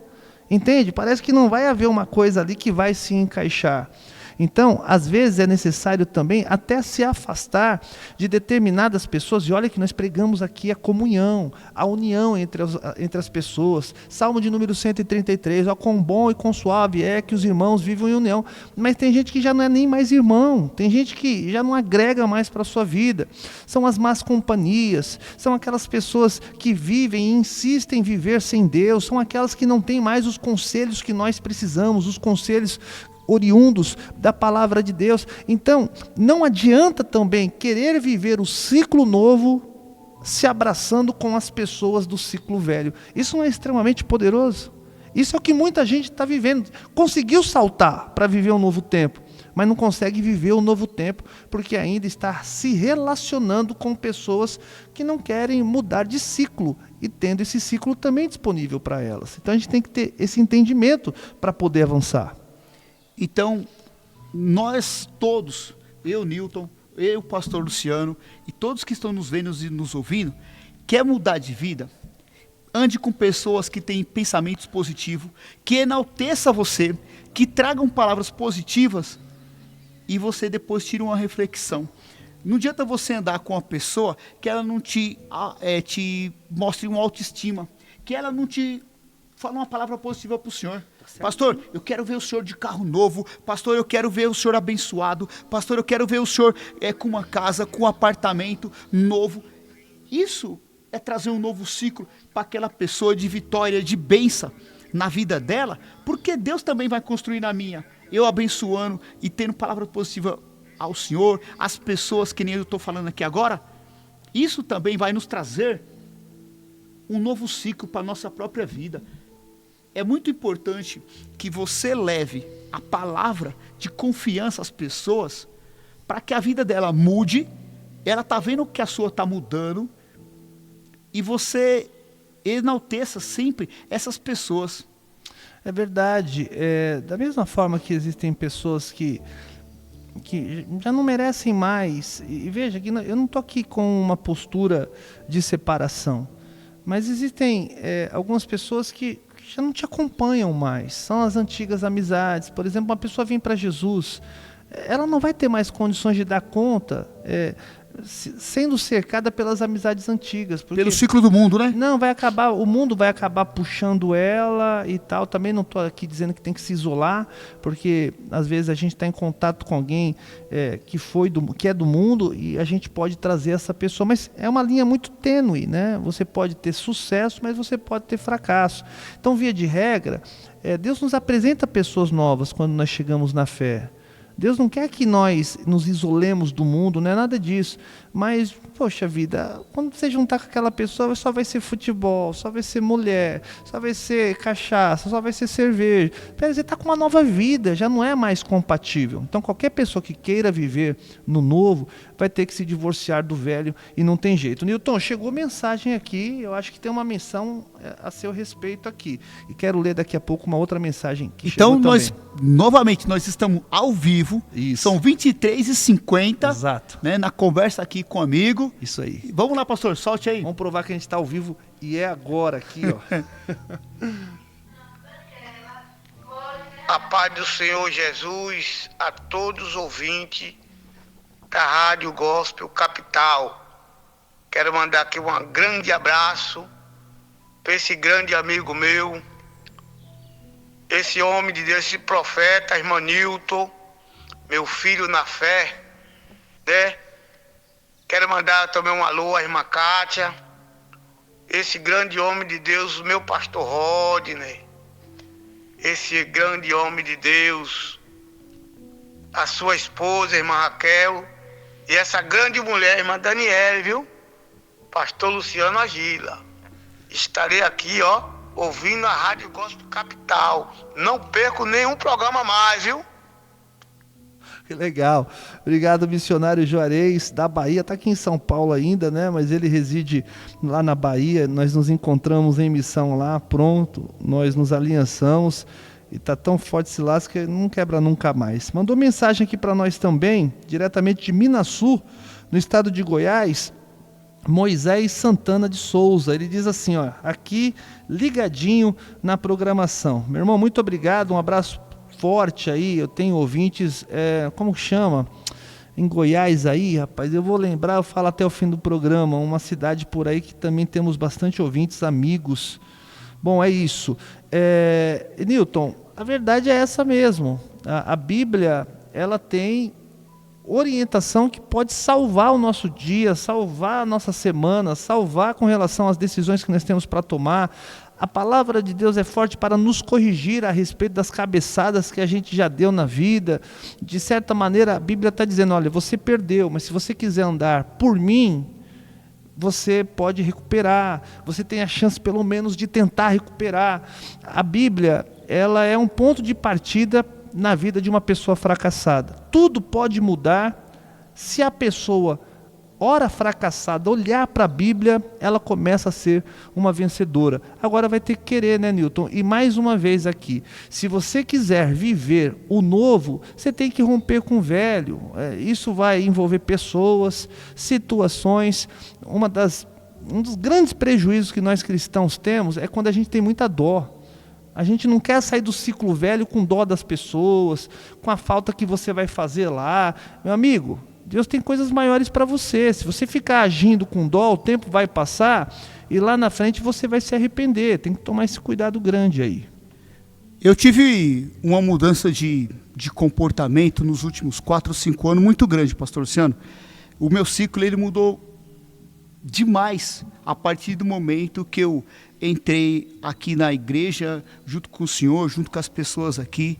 Entende? Parece que não vai haver uma coisa ali que vai se encaixar. Então, às vezes é necessário também até se afastar de determinadas pessoas. E olha que nós pregamos aqui a comunhão, a união entre as pessoas. Salmo de número 133, ó, quão bom e quão suave é que os irmãos vivam em união. Mas tem gente que já não é nem mais irmão, tem gente que já não agrega mais para a sua vida. São as más companhias, são aquelas pessoas que vivem e insistem em viver sem Deus, são aquelas que não têm mais os conselhos que nós precisamos, os conselhos oriundos da palavra de Deus. Então, não adianta também querer viver o ciclo novo se abraçando com as pessoas do ciclo velho. Isso não é extremamente poderoso? Isso é o que muita gente está vivendo. Conseguiu saltar para viver um novo tempo, mas não consegue viver o novo tempo porque ainda está se relacionando com pessoas que não querem mudar de ciclo e tendo esse ciclo também disponível para elas. Então a gente tem que ter esse entendimento para poder avançar. Então, nós todos, eu, Newton, eu, pastor Luciano, e todos que estão nos vendo e nos ouvindo, quer mudar de vida? Ande com pessoas que têm pensamentos positivos, que enalteça você, que tragam palavras positivas, e você depois tira uma reflexão. Não adianta você andar com uma pessoa que ela não te mostre uma autoestima, que ela não te fala uma palavra positiva para o senhor. Pastor, eu quero ver o senhor de carro novo. Pastor, eu quero ver o senhor abençoado. Pastor, eu quero ver o senhor com uma casa, com um apartamento novo. Isso é trazer um novo ciclo para aquela pessoa de vitória, de bênção na vida dela, porque Deus também vai construir na minha. Eu abençoando e tendo palavra positiva ao senhor, às pessoas que nem eu estou falando aqui agora. Isso também vai nos trazer um novo ciclo para a nossa própria vida. É muito importante que você leve a palavra de confiança às pessoas para que a vida dela mude. Ela está vendo que a sua está mudando e você enalteça sempre essas pessoas. É verdade. Da mesma forma que existem pessoas que já não merecem mais. E veja, que eu não estou aqui com uma postura de separação. Mas existem algumas pessoas que já não te acompanham mais. São as antigas amizades. Por exemplo, uma pessoa vem para Jesus, ela não vai ter mais condições de dar conta, sendo cercada pelas amizades antigas. Pelo ciclo do mundo, né? Não, o mundo vai acabar puxando ela e tal. Também não estou aqui dizendo que tem que se isolar, porque às vezes a gente está em contato com alguém que é do mundo e a gente pode trazer essa pessoa, mas é uma linha muito tênue, né? Você pode ter sucesso, mas você pode ter fracasso. Então, via de regra, Deus nos apresenta pessoas novas quando nós chegamos na fé. Deus não quer que nós nos isolemos do mundo, não é nada disso. Mas, poxa vida, quando você juntar com aquela pessoa, só vai ser futebol, só vai ser mulher, só vai ser cachaça, só vai ser cerveja. Você está com uma nova vida, já não é mais compatível. Então, qualquer pessoa que queira viver no novo, vai ter que se divorciar do velho e não tem jeito. Newton, chegou mensagem aqui, eu acho que tem uma menção a seu respeito aqui. E quero ler daqui a pouco uma outra mensagem que chegou também. Novamente, nós estamos ao vivo. Isso. São 23h50. Exato. Né, na conversa aqui com o amigo. Isso aí. Vamos lá, pastor, solte aí. Vamos provar que a gente está ao vivo e é agora aqui, ó. A paz do Senhor Jesus a todos os ouvintes da Rádio Gospel Capital. Quero mandar aqui um grande abraço para esse grande amigo meu, esse homem de Deus, esse profeta, irmão Newton, meu filho na fé, né? Quero mandar também um alô à irmã Kátia, esse grande homem de Deus, o meu pastor Rodney, esse grande homem de Deus, a sua esposa, irmã Raquel, e essa grande mulher, irmã Daniele, viu? Pastor Luciano Agila. Estarei aqui, ó, ouvindo a Rádio Gospel Capital. Não perco nenhum programa mais, viu? Que legal. Obrigado, missionário Juarez, da Bahia. Está aqui em São Paulo ainda, né? Mas ele reside lá na Bahia. Nós nos encontramos em missão lá, pronto. Nós nos aliançamos e está tão forte esse laço que não quebra nunca mais. Mandou mensagem aqui para nós também, diretamente de Minasul, no estado de Goiás, Moisés Santana de Souza. Ele diz assim, ó, aqui ligadinho na programação. Meu irmão, muito obrigado, um abraço forte aí. Eu tenho ouvintes, como chama? Em Goiás aí, rapaz, eu vou lembrar, eu falo até o fim do programa, uma cidade por aí que também temos bastante ouvintes, amigos. Bom, é isso. Newton, a verdade é essa mesmo. A Bíblia, ela tem orientação que pode salvar o nosso dia, salvar a nossa semana, salvar com relação às decisões que nós temos para tomar. A palavra de Deus é forte para nos corrigir a respeito das cabeçadas que a gente já deu na vida. De certa maneira, a Bíblia está dizendo, olha, você perdeu, mas se você quiser andar por mim, você pode recuperar, você tem a chance pelo menos de tentar recuperar. A Bíblia, ela é um ponto de partida na vida de uma pessoa fracassada. Tudo pode mudar se a pessoa, ora fracassada, olhar para a Bíblia, ela começa a ser uma vencedora. Agora vai ter que querer, né, Newton? E mais uma vez aqui, se você quiser viver o novo, você tem que romper com o velho. Isso vai envolver pessoas, situações. Um dos grandes prejuízos que nós cristãos temos é quando a gente tem muita dó. A gente não quer sair do ciclo velho com dó das pessoas, com a falta que você vai fazer lá. Meu amigo, Deus tem coisas maiores para você. Se você ficar agindo com dó, o tempo vai passar e lá na frente você vai se arrepender. Tem que tomar esse cuidado grande aí. Eu tive uma mudança de comportamento nos últimos 4 ou 5 anos muito grande, pastor Luciano. O meu ciclo ele mudou demais a partir do momento que eu entrei aqui na igreja, junto com o senhor, junto com as pessoas aqui,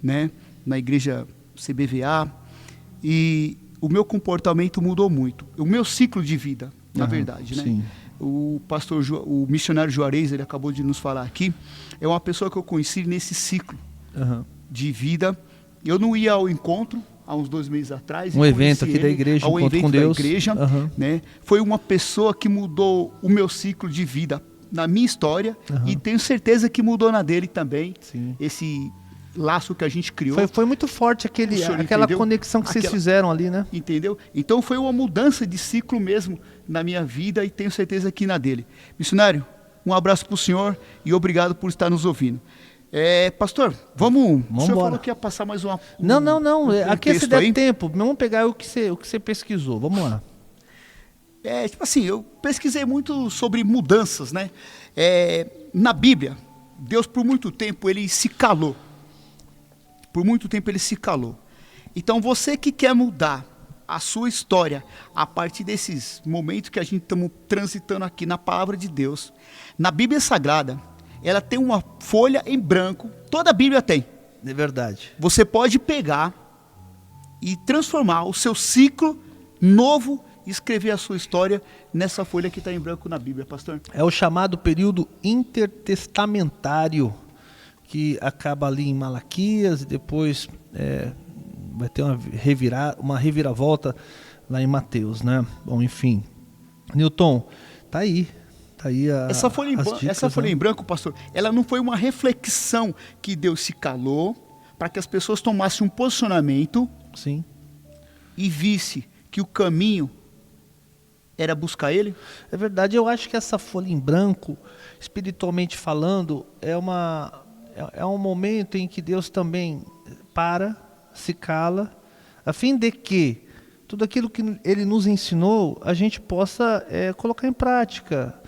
né, na igreja CBVA, e o meu comportamento mudou muito. O meu ciclo de vida, na verdade, né? Sim. O pastor, o missionário Juarez, ele acabou de nos falar aqui, é uma pessoa que eu conheci nesse ciclo de vida. Eu não ia ao encontro há uns 2 meses atrás. Um evento aqui da igreja, um evento com Deus. da igreja, né? Foi uma pessoa que mudou o meu ciclo de vida na minha história e tenho certeza que mudou na dele também. Sim. Esse laço que a gente criou. Foi muito forte aquela entendeu? conexão que vocês fizeram ali, né? Entendeu? Então foi uma mudança de ciclo mesmo na minha vida e tenho certeza que na dele. Missionário, um abraço para o senhor e obrigado por estar nos ouvindo. Pastor, vamos o senhor falou que ia passar mais uma... Não. Aqui se der aí. Tempo. Vamos pegar o que você pesquisou. Vamos lá. Tipo assim, eu pesquisei muito sobre mudanças, né? Na Bíblia, Deus por muito tempo ele se calou. Por muito tempo ele se calou. Então você que quer mudar a sua história a partir desses momentos que a gente estamos transitando aqui na palavra de Deus, na Bíblia Sagrada, ela tem uma folha em branco, toda a Bíblia tem. É verdade. Você pode pegar e transformar o seu ciclo novo e escrever a sua história nessa folha que está em branco na Bíblia, pastor. É o chamado período intertestamentário, que acaba ali em Malaquias e depois vai ter uma reviravolta lá em Mateus, né? Bom, enfim. Newton, tá aí essa folha em branco, pastor, ela não foi uma reflexão que Deus se calou para que as pessoas tomassem um posicionamento. Sim. E visse que o caminho era buscar Ele? É verdade, eu acho que essa folha em branco, espiritualmente falando, é um momento em que Deus também se cala, a fim de que tudo aquilo que Ele nos ensinou, a gente possa colocar em prática.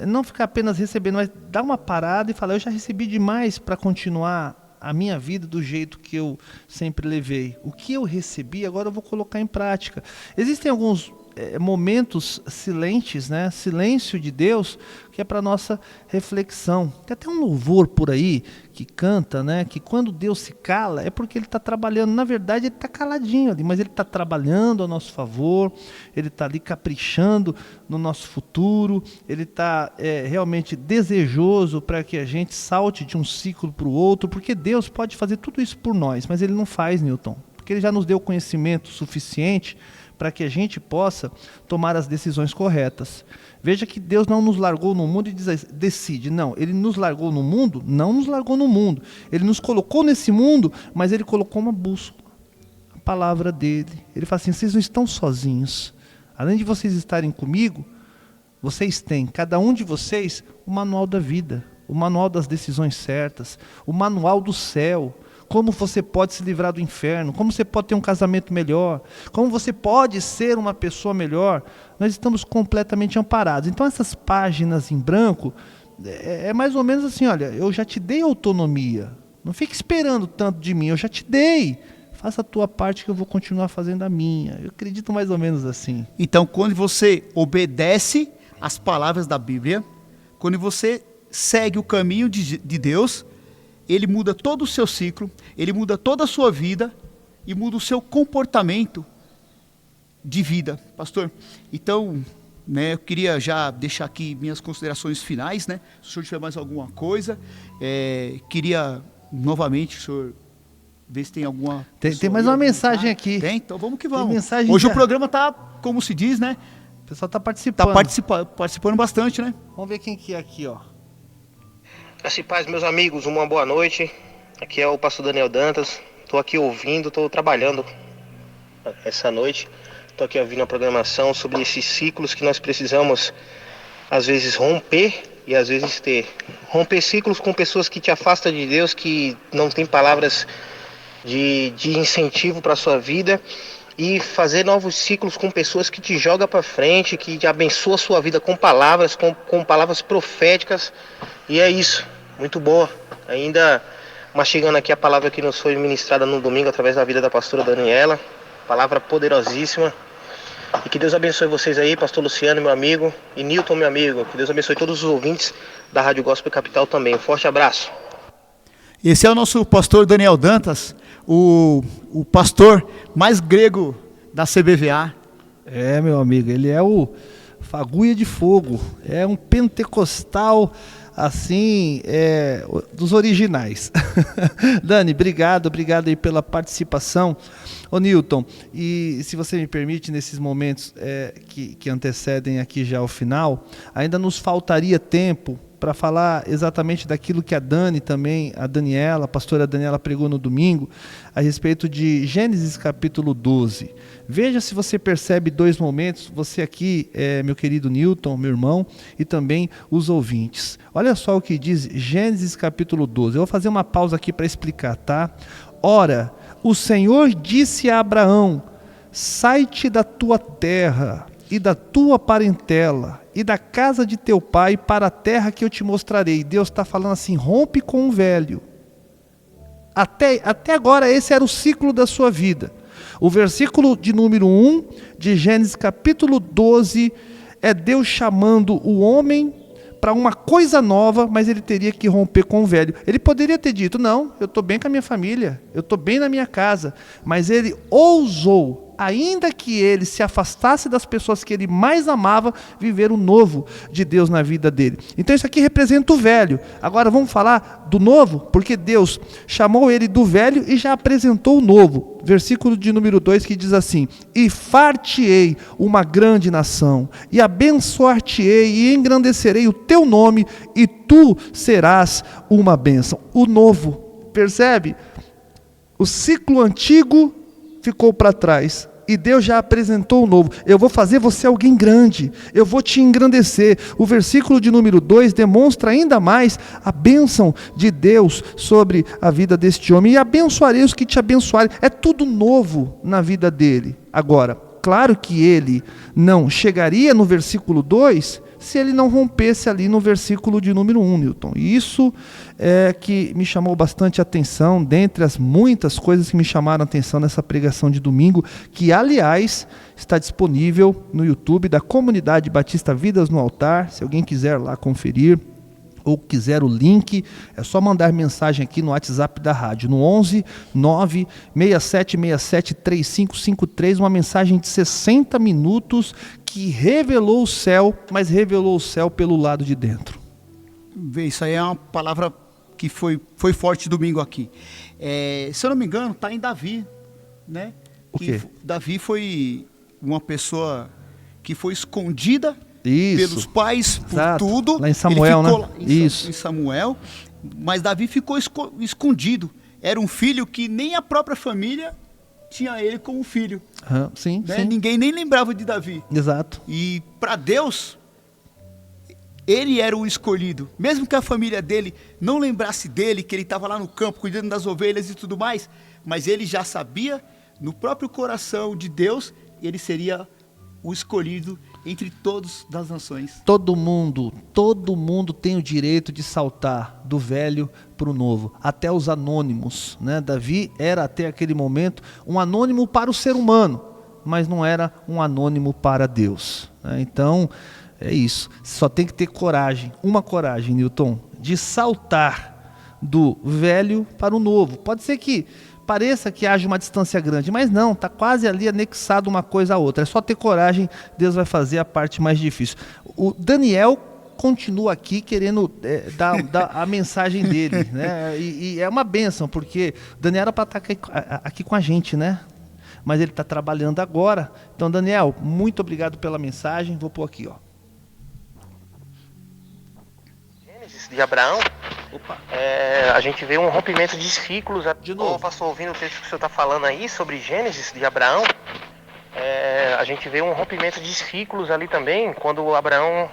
Não ficar apenas recebendo, mas dar uma parada e falar, eu já recebi demais para continuar a minha vida do jeito que eu sempre levei. O que eu recebi, agora eu vou colocar em prática. Existem alguns momentos silentes, né? Silêncio de Deus, que é para nossa reflexão. Tem até um louvor por aí que canta, né? Que quando Deus se cala é porque Ele está trabalhando. Na verdade Ele está caladinho ali, mas Ele está trabalhando a nosso favor. Ele está ali caprichando no nosso futuro. Ele está realmente desejoso para que a gente salte de um ciclo para o outro, porque Deus pode fazer tudo isso por nós, mas Ele não faz, Newton, porque Ele já nos deu conhecimento suficiente para que a gente possa tomar as decisões corretas. Veja que Deus não nos largou no mundo e decide. Não, Ele nos largou no mundo, não nos largou no mundo. Ele nos colocou nesse mundo, mas Ele colocou uma bússola, a palavra dEle. Ele fala assim, vocês não estão sozinhos. Além de vocês estarem comigo, vocês têm, cada um de vocês, o manual da vida, o manual das decisões certas, o manual do céu. Como você pode se livrar do inferno, como você pode ter um casamento melhor, como você pode ser uma pessoa melhor. Nós estamos completamente amparados. Então essas páginas em branco, é mais ou menos assim, olha, eu já te dei autonomia, não fique esperando tanto de mim, eu já te dei, faça a tua parte que eu vou continuar fazendo a minha. Eu acredito mais ou menos assim. Então quando você obedece às palavras da Bíblia, quando você segue o caminho de Deus, Ele muda todo o seu ciclo, Ele muda toda a sua vida e muda o seu comportamento de vida. Pastor, então, né? Eu queria já deixar aqui minhas considerações finais, né? Se o senhor tiver mais alguma coisa, queria novamente, o senhor, ver se tem alguma... Tem mais uma mensagem aqui. Tem? Então vamos que vamos. Hoje o programa tá, como se diz, né? O pessoal tá participando. Tá participando bastante, né? Vamos ver quem que é aqui, ó. Graças e paz, meus amigos, uma boa noite. Aqui é o pastor Daniel Dantas. Estou aqui ouvindo, estou trabalhando essa noite. Estou aqui ouvindo a programação sobre esses ciclos que nós precisamos, às vezes, romper e às vezes ter. Romper ciclos com pessoas que te afastam de Deus, que não tem palavras de incentivo para a sua vida. E fazer novos ciclos com pessoas que te jogam para frente, que te abençoam a sua vida com palavras, com palavras proféticas. E é isso, muito boa. Ainda mastigando aqui a palavra que nos foi ministrada no domingo através da vida da pastora Daniela. Palavra poderosíssima. E que Deus abençoe vocês aí, pastor Luciano, meu amigo, e Newton, meu amigo. Que Deus abençoe todos os ouvintes da Rádio Gospel Capital também. Um forte abraço. Esse é o nosso pastor Daniel Dantas, o pastor mais grego da CBVA. É, meu amigo, ele é o fagulha de fogo, é um pentecostal, assim, dos originais. Dani, obrigado aí pela participação. Ô Newton, e se você me permite, nesses momentos que antecedem aqui já o final, ainda nos faltaria tempo para falar exatamente daquilo que a pastora Daniela pregou no domingo, a respeito de Gênesis capítulo 12. Veja se você percebe dois momentos, você aqui, meu querido Newton, meu irmão, e também os ouvintes. Olha só o que diz Gênesis capítulo 12. Eu vou fazer uma pausa aqui para explicar, tá? Ora, o Senhor disse a Abraão: sai-te da tua terra e da tua parentela e da casa de teu pai para a terra que eu te mostrarei. Deus está falando assim: rompe com o velho. Até agora esse era o ciclo da sua vida. O versículo de número 1 de Gênesis capítulo 12 é Deus chamando o homem para uma coisa nova, mas ele teria que romper com o velho. Ele poderia ter dito: não, eu estou bem com a minha família, eu estou bem na minha casa, mas ele ousou, ainda que ele se afastasse das pessoas que ele mais amava, viver o novo de Deus na vida dele. Então isso aqui representa o velho. Agora vamos falar do novo, porque Deus chamou ele do velho e já apresentou o novo. Versículo de número 2 que diz assim: e far-te-ei uma grande nação, e abençoar-te-ei e engrandecerei o teu nome, e tu serás uma bênção. O novo, percebe? O ciclo antigo ficou para trás e Deus já apresentou o novo. Eu vou fazer você alguém grande, eu vou te engrandecer. O versículo de número 2 demonstra ainda mais a bênção de Deus sobre a vida deste homem. E abençoarei os que te abençoarem. É tudo novo na vida dele. Agora, claro que ele não chegaria no versículo 2 se ele não rompesse ali no versículo de número 1, Newton. E isso é que me chamou bastante atenção, dentre as muitas coisas que me chamaram a atenção nessa pregação de domingo, que, aliás, está disponível no YouTube da Comunidade Batista Vidas no Altar, se alguém quiser lá conferir, ou quiser o link, é só mandar mensagem aqui no WhatsApp da rádio, no 11 96767 3553, uma mensagem de 60 minutos que revelou o céu, mas revelou o céu pelo lado de dentro. Isso aí é uma palavra que foi forte domingo aqui. Se eu não me engano, está em Davi, né? O quê? Davi foi uma pessoa que foi escondida pelos pais, por exato. tudo. Lá em Samuel, né? Em Samuel, mas Davi ficou escondido. Era um filho que nem a própria família tinha ele como filho. Sim, né? sim. Ninguém nem lembrava de Davi. Exato. E para Deus, ele era o escolhido. Mesmo que a família dele não lembrasse dele, que ele estava lá no campo cuidando das ovelhas e tudo mais, mas ele já sabia, no próprio coração de Deus, ele seria o escolhido entre todos das nações. Todo mundo tem o direito de saltar do velho para o novo, até os anônimos, né? Davi era até aquele momento um anônimo para o ser humano, mas não era um anônimo para Deus, né? Então é isso, só tem que ter coragem, uma coragem, Newton, de saltar do velho para o novo. Pode ser que pareça que haja uma distância grande, mas não, está quase ali anexado uma coisa à outra. É só ter coragem, Deus vai fazer a parte mais difícil. O Daniel continua aqui querendo dar a mensagem dele, né? E é uma bênção, porque o Daniel era para estar aqui com a gente, né? Mas ele está trabalhando agora. Então, Daniel, muito obrigado pela mensagem. Vou pôr aqui, ó. Gênesis de Abraão. Opa. A gente vê um rompimento de ciclos. De novo. Pastor, ouvindo o texto que o senhor está falando aí sobre Gênesis de Abraão, a gente vê um rompimento de ciclos ali também, quando Abraão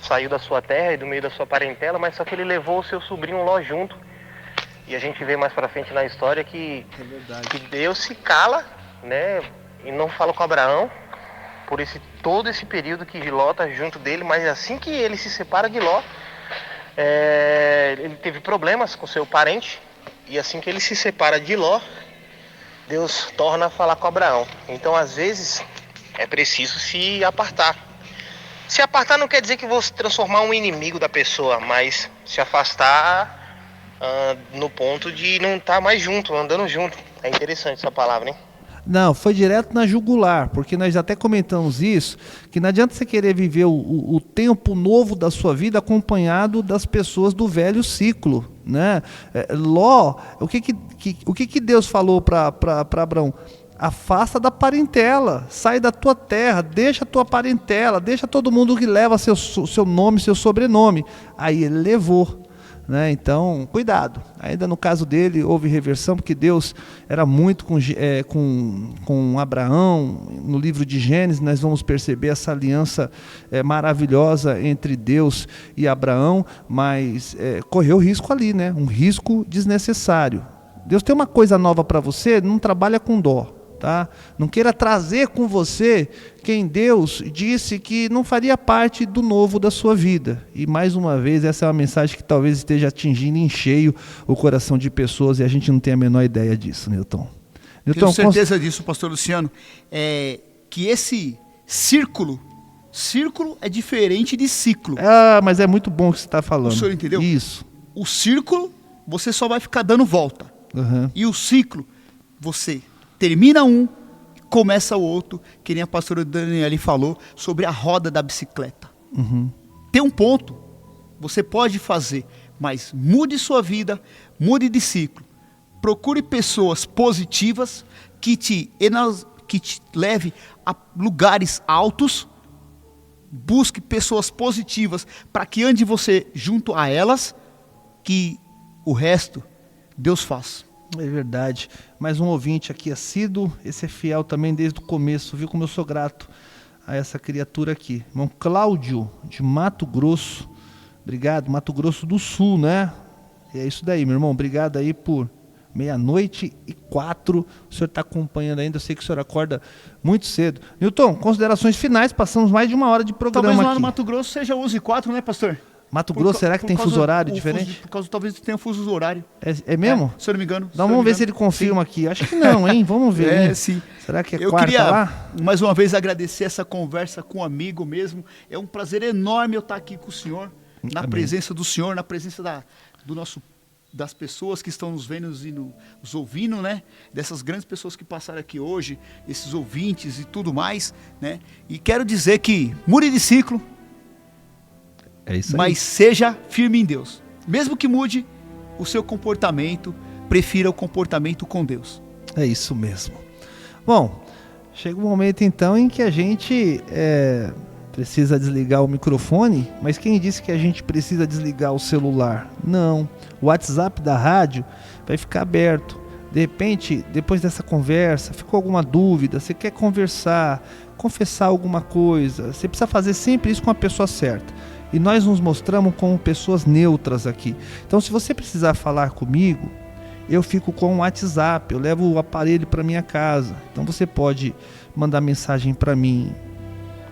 saiu da sua terra e do meio da sua parentela, mas só que ele levou o seu sobrinho Ló junto. E a gente vê mais pra frente na história que Deus se cala, né, e não fala com Abraão por todo esse período que Ló está junto dele, mas assim que ele se separa de Ló, ele teve problemas com seu parente, e assim que ele se separa de Ló, Deus torna a falar com Abraão. Então, às vezes, é preciso se apartar. Se apartar não quer dizer que vou se transformar um inimigo da pessoa, mas se afastar no ponto de não estar mais junto, andando junto. É interessante essa palavra, hein? Não, foi direto na jugular, porque nós até comentamos isso, que não adianta você querer viver o tempo novo da sua vida acompanhado das pessoas do velho ciclo, né? Ló, o que Deus falou para Abraão? Afasta da parentela, sai da tua terra, deixa a tua parentela, deixa todo mundo que leva seu nome, seu sobrenome. Aí ele levou, né? Então, cuidado. Ainda no caso dele houve reversão, porque Deus era muito com Abraão. No livro de Gênesis nós vamos perceber essa aliança maravilhosa entre Deus e Abraão, mas correu risco ali, né? Um risco desnecessário. Deus tem uma coisa nova para você, não trabalha com dó. Tá? Não queira trazer com você quem Deus disse que não faria parte do novo da sua vida. E mais uma vez, essa é uma mensagem que talvez esteja atingindo em cheio o coração de pessoas e a gente não tem a menor ideia disso, Newton. Tenho certeza disso, pastor Luciano, que esse círculo é diferente de ciclo. Mas é muito bom o que você está falando. O senhor entendeu? Isso. O círculo, você só vai ficar dando volta. Uhum. E o ciclo, você termina um, começa o outro, que nem a pastora Daniele falou, sobre a roda da bicicleta. Uhum. Tem um ponto, você pode fazer, mas mude sua vida, mude de ciclo. Procure pessoas positivas que te leve a lugares altos. Busque pessoas positivas para que ande você junto a elas, que o resto Deus faz. É verdade. Mais um ouvinte aqui assíduo, esse é fiel também desde o começo, viu como eu sou grato a essa criatura aqui. Irmão Cláudio, de Mato Grosso. Obrigado, Mato Grosso do Sul, né? E é isso daí, meu irmão. Obrigado aí por 00:04. O senhor está acompanhando ainda, eu sei que o senhor acorda muito cedo. Newton, considerações finais, passamos mais de 1 hora de programa aqui. Talvez lá no Mato Grosso seja 11:04, né, pastor? Mato Grosso, será que tem fuso horário diferente? Por causa, talvez tenha fuso horário. É mesmo? Se eu não me engano. Vamos ver se ele confirma aqui. Acho que não, hein? Vamos ver. Sim. Será que é eu quarta queria, lá? mais uma vez, agradecer essa conversa com um amigo mesmo. É um prazer enorme eu estar aqui com o senhor, na Amém. presença do senhor, na presença das pessoas que estão nos vendo e nos ouvindo, né? Dessas grandes pessoas que passaram aqui hoje, esses ouvintes e tudo mais, né? E quero dizer que mude de ciclo, mas seja firme em Deus. Mesmo que mude o seu comportamento, prefira o comportamento com Deus. É isso mesmo. Bom, chega um momento então em que a gente precisa desligar o microfone, mas quem disse que a gente precisa desligar o celular? Não. O WhatsApp da rádio vai ficar aberto. De repente, depois dessa conversa, ficou alguma dúvida, você quer conversar, confessar alguma coisa, você precisa fazer sempre isso com a pessoa certa. E nós nos mostramos como pessoas neutras aqui. Então, se você precisar falar comigo, eu fico com o WhatsApp, eu levo o aparelho para minha casa. Então, você pode mandar mensagem para mim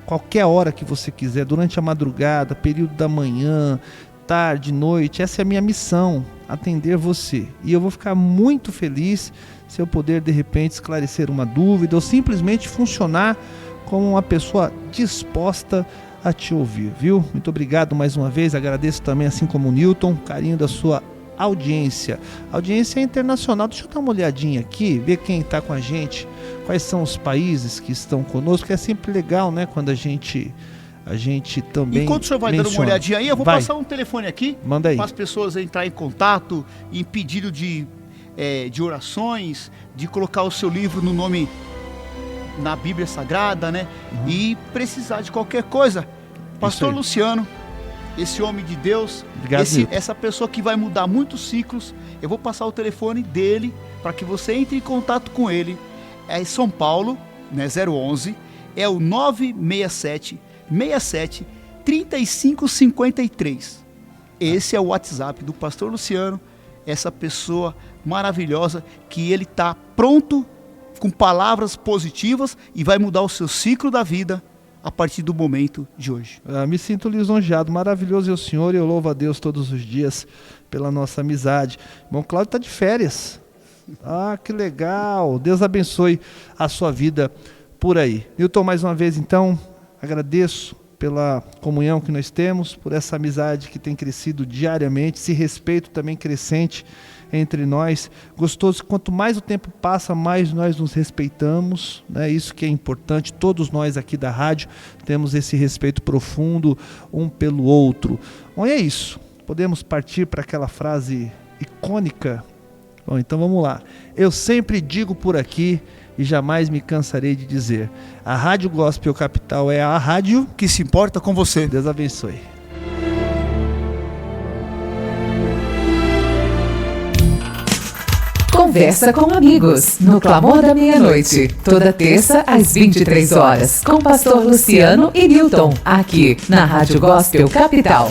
qualquer hora que você quiser, durante a madrugada, período da manhã, tarde, noite. Essa é a minha missão, atender você. E eu vou ficar muito feliz se eu puder, de repente, esclarecer uma dúvida ou simplesmente funcionar como uma pessoa disposta a te ouvir, viu? Muito obrigado mais uma vez, agradeço também, assim como o Newton, o carinho da sua audiência. A audiência é internacional. Deixa eu dar uma olhadinha aqui, ver quem está com a gente, quais são os países que estão conosco, que é sempre legal, né, quando a gente também Enquanto o senhor vai menciona. dando uma olhadinha aí, eu vou Vai. passar um telefone aqui. Manda aí. Para as pessoas entrarem em contato, em pedido de orações, de colocar o seu livro no nome na Bíblia Sagrada, né? E precisar de qualquer coisa. Pastor aí. Luciano, esse homem de Deus, Obrigado, Milton. essa pessoa que vai mudar muitos ciclos, eu vou passar o telefone dele para que você entre em contato com ele. É em São Paulo, né, 011, é o 967 67 3553. Esse é o WhatsApp do Pastor Luciano, essa pessoa maravilhosa que ele está pronto com palavras positivas e vai mudar o seu ciclo da vida a partir do momento de hoje. Me sinto lisonjeado, maravilhoso é o Senhor, e eu louvo a Deus todos os dias pela nossa amizade. Irmão Cláudio está de férias. Que legal, Deus abençoe a sua vida por aí. Nilton, mais uma vez então, agradeço pela comunhão que nós temos, por essa amizade que tem crescido diariamente, esse respeito também crescente entre nós. Gostoso, quanto mais o tempo passa, mais nós nos respeitamos, né? Isso que é importante, todos nós aqui da rádio temos esse respeito profundo um pelo outro. Bom, e é isso, podemos partir para aquela frase icônica. Bom, então vamos lá. Eu sempre digo por aqui e jamais me cansarei de dizer: a Rádio Gospel Capital é a rádio que se importa com você. Deus abençoe. Conversa com amigos, no Clamor da Meia-Noite, toda terça às 23 horas, com Pastor Luciano e Nilton, aqui na Rádio Gospel Capital.